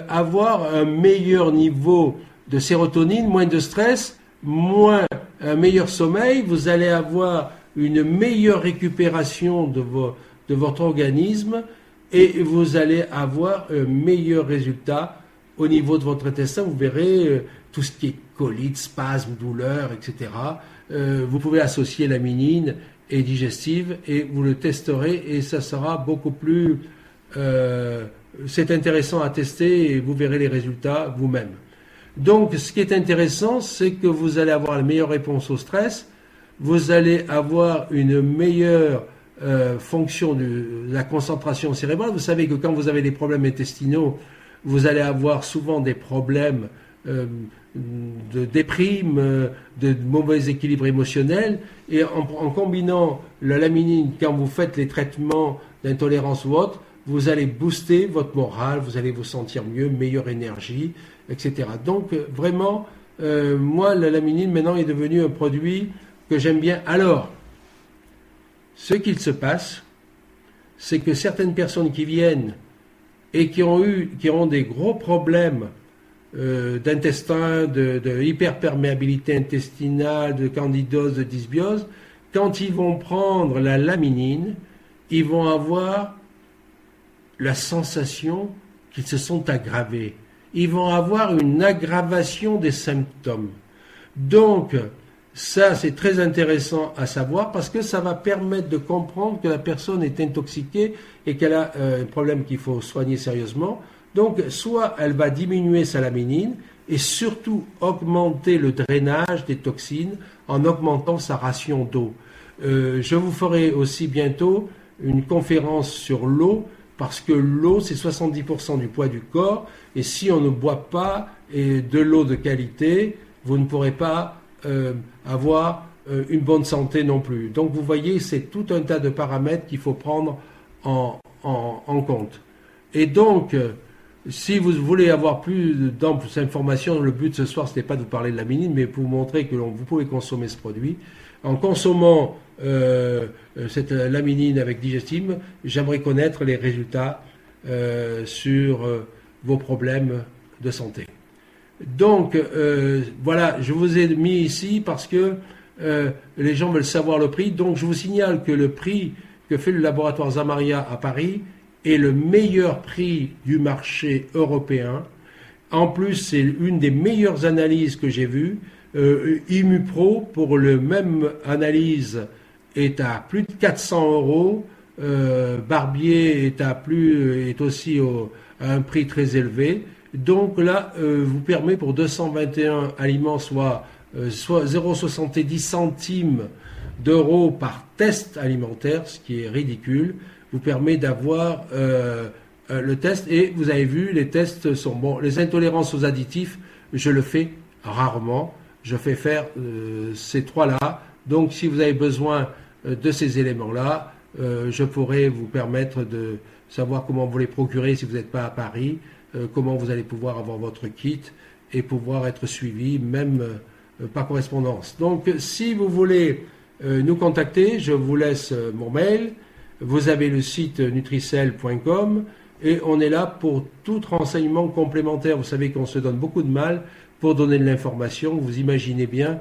avoir un meilleur niveau de sérotonine, moins de stress, un meilleur sommeil, vous allez avoir une meilleure récupération de votre organisme et vous allez avoir un meilleur résultat au niveau de votre intestin. Vous verrez tout ce qui est colites, spasmes, douleurs, etc. Vous pouvez associer laminine et digestive et vous le testerez et ça sera beaucoup plus... c'est intéressant à tester et vous verrez les résultats vous-même. Donc, ce qui est intéressant, c'est que vous allez avoir la meilleure réponse au stress, vous allez avoir une meilleure fonction de la concentration cérébrale. Vous savez que quand vous avez des problèmes intestinaux, vous allez avoir souvent des problèmes de déprime, de mauvais équilibre émotionnel. Et en combinant la laminine, quand vous faites les traitements d'intolérance ou autre, vous allez booster votre morale, vous allez vous sentir mieux, meilleure énergie, etc. Donc vraiment, moi, la laminine maintenant est devenue un produit que j'aime bien. Alors, ce qu'il se passe, c'est que certaines personnes qui viennent et qui ont des gros problèmes d'intestin, de hyperperméabilité intestinale, de candidose, de dysbiose, quand ils vont prendre la laminine, ils vont avoir la sensation qu'ils se sont aggravés. Ils vont avoir une aggravation des symptômes. Donc, ça, c'est très intéressant à savoir parce que ça va permettre de comprendre que la personne est intoxiquée et qu'elle a un problème qu'il faut soigner sérieusement. Donc, soit elle va diminuer sa laminine et surtout augmenter le drainage des toxines en augmentant sa ration d'eau. Je vous ferai aussi bientôt une conférence sur l'eau parce que l'eau, c'est 70% du poids du corps et si on ne boit pas de l'eau de qualité, vous ne pourrez pas avoir une bonne santé non plus. Donc vous voyez, c'est tout un tas de paramètres qu'il faut prendre en compte. Et donc, si vous voulez avoir plus d'amples informations, le but ce soir, ce n'est pas de vous parler de laminine, mais pour vous montrer que vous pouvez consommer ce produit. En consommant cette laminine avec digestive, j'aimerais connaître les résultats sur vos problèmes de santé. Donc, voilà, je vous ai mis ici parce que les gens veulent savoir le prix. Donc, je vous signale que le prix que fait le laboratoire Zamaria à Paris est le meilleur prix du marché européen. En plus, c'est une des meilleures analyses que j'ai vues. ImuPro, pour le même analyse, est à plus de 400 €. Barbier est aussi à un prix très élevé. Donc là, vous permet pour 221 aliments, soit 0,70 centimes d'euros par test alimentaire, ce qui est ridicule, vous permet d'avoir le test. Et vous avez vu, les tests sont bons. Les intolérances aux additifs, je le fais rarement. Je fais faire ces trois-là. Donc, si vous avez besoin de ces éléments-là, je pourrais vous permettre de savoir comment vous les procurer si vous n'êtes pas à Paris, comment vous allez pouvoir avoir votre kit et pouvoir être suivi, même par correspondance. Donc, si vous voulez nous contacter, je vous laisse mon mail. Vous avez le site nutricel.com et on est là pour tout renseignement complémentaire. Vous savez qu'on se donne beaucoup de mal pour donner de l'information. Vous imaginez bien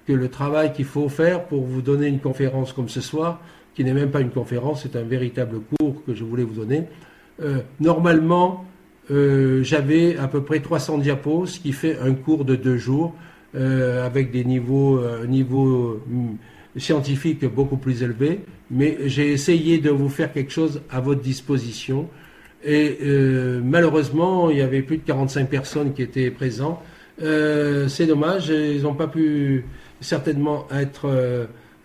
que le travail qu'il faut faire pour vous donner une conférence comme ce soir, qui n'est même pas une conférence, c'est un véritable cours que je voulais vous donner. Normalement, j'avais à peu près 300 diapos, ce qui fait un cours de 2 jours, avec des niveaux scientifiques beaucoup plus élevés. Mais j'ai essayé de vous faire quelque chose à votre disposition. Et malheureusement, il y avait plus de 45 personnes qui étaient présentes. C'est dommage, ils n'ont pas pu certainement être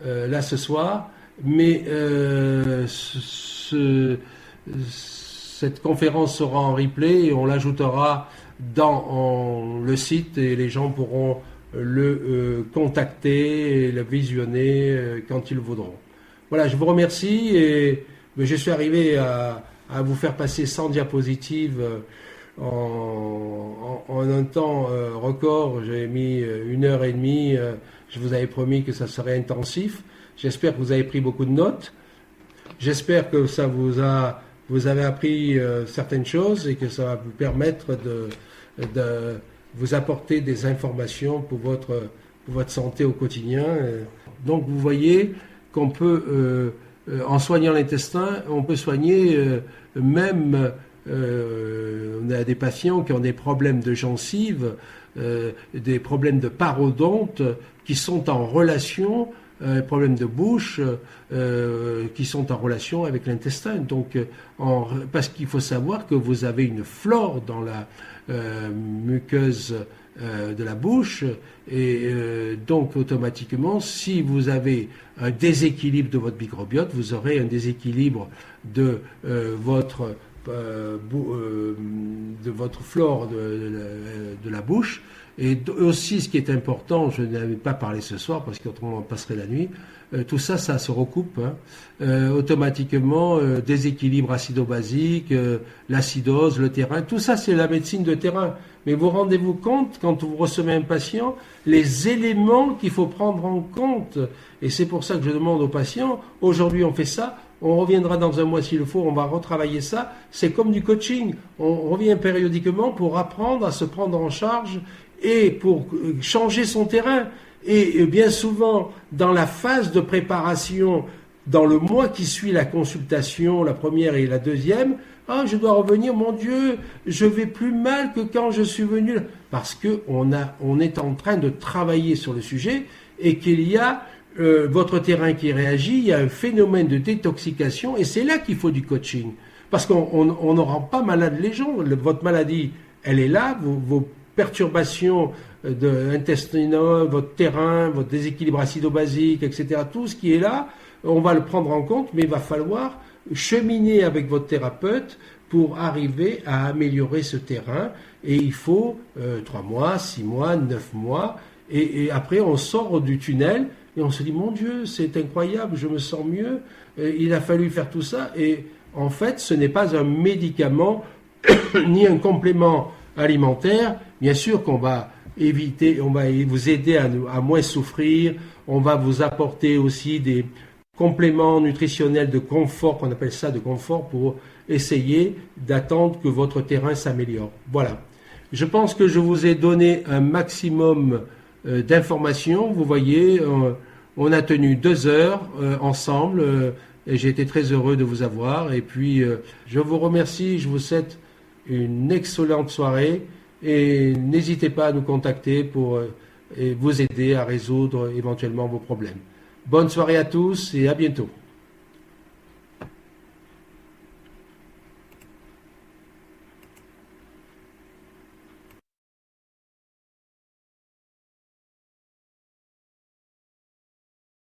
là ce soir, mais cette conférence sera en replay et on l'ajoutera dans le site et les gens pourront le contacter et le visionner quand ils le voudront. Voilà, je vous remercie et je suis arrivé à vous faire passer 100 diapositives en un temps record. J'ai mis 1h30. Je vous avais promis que ça serait intensif. J'espère que vous avez pris beaucoup de notes. J'espère que ça vous avez appris certaines choses et que ça va vous permettre de vous apporter des informations pour votre santé au quotidien. Donc vous voyez qu'on peut, en soignant l'intestin, on peut soigner même... on a des patients qui ont des problèmes de gencives. des problèmes de parodonte qui sont en relation, problèmes de bouche qui sont en relation avec l'intestin. Donc, parce qu'il faut savoir que vous avez une flore dans la muqueuse de la bouche et donc automatiquement si vous avez un déséquilibre de votre microbiote, vous aurez un déséquilibre de votre flore de la bouche. Et aussi, ce qui est important, je n'avais pas parlé ce soir parce qu'autrement on passerait la nuit, tout ça, ça se recoupe automatiquement, déséquilibre acido-basique, l'acidose, le terrain, tout ça c'est la médecine de terrain. Mais vous rendez-vous compte, quand vous recevez un patient, les éléments qu'il faut prendre en compte. Et c'est pour ça que je demande aux patients, aujourd'hui on fait ça, on reviendra dans un mois s'il le faut, on va retravailler ça. C'est comme du coaching, on revient périodiquement pour apprendre à se prendre en charge et pour changer son terrain. Et bien souvent, dans la phase de préparation, dans le mois qui suit la consultation, la première et la deuxième, je dois revenir, mon Dieu, je vais plus mal que quand je suis venu. Parce qu'on est en train de travailler sur le sujet et qu'il y a votre terrain qui réagit, il y a un phénomène de détoxication et c'est là qu'il faut du coaching. Parce qu'on ne rend pas malade les gens. Votre maladie, elle est là, vos perturbations intestinales, votre terrain, votre déséquilibre acido-basique, etc. Tout ce qui est là, on va le prendre en compte, mais il va falloir cheminer avec votre thérapeute pour arriver à améliorer ce terrain. Et il faut 3 mois, 6 mois, 9 mois. Et après, on sort du tunnel et on se dit, mon Dieu, c'est incroyable, je me sens mieux. Il a fallu faire tout ça. Et en fait, ce n'est pas un médicament ni un complément alimentaire. Bien sûr qu'on va éviter, on va vous aider à moins souffrir. On va vous apporter aussi des compléments nutritionnels de confort, qu'on appelle ça de confort, pour essayer d'attendre que votre terrain s'améliore. Voilà. Je pense que je vous ai donné un maximum d'informations. Vous voyez, on a tenu 2 heures ensemble et j'ai été très heureux de vous avoir. Et puis, je vous remercie, je vous souhaite une excellente soirée et n'hésitez pas à nous contacter pour vous aider à résoudre éventuellement vos problèmes. Bonne soirée à tous et à bientôt.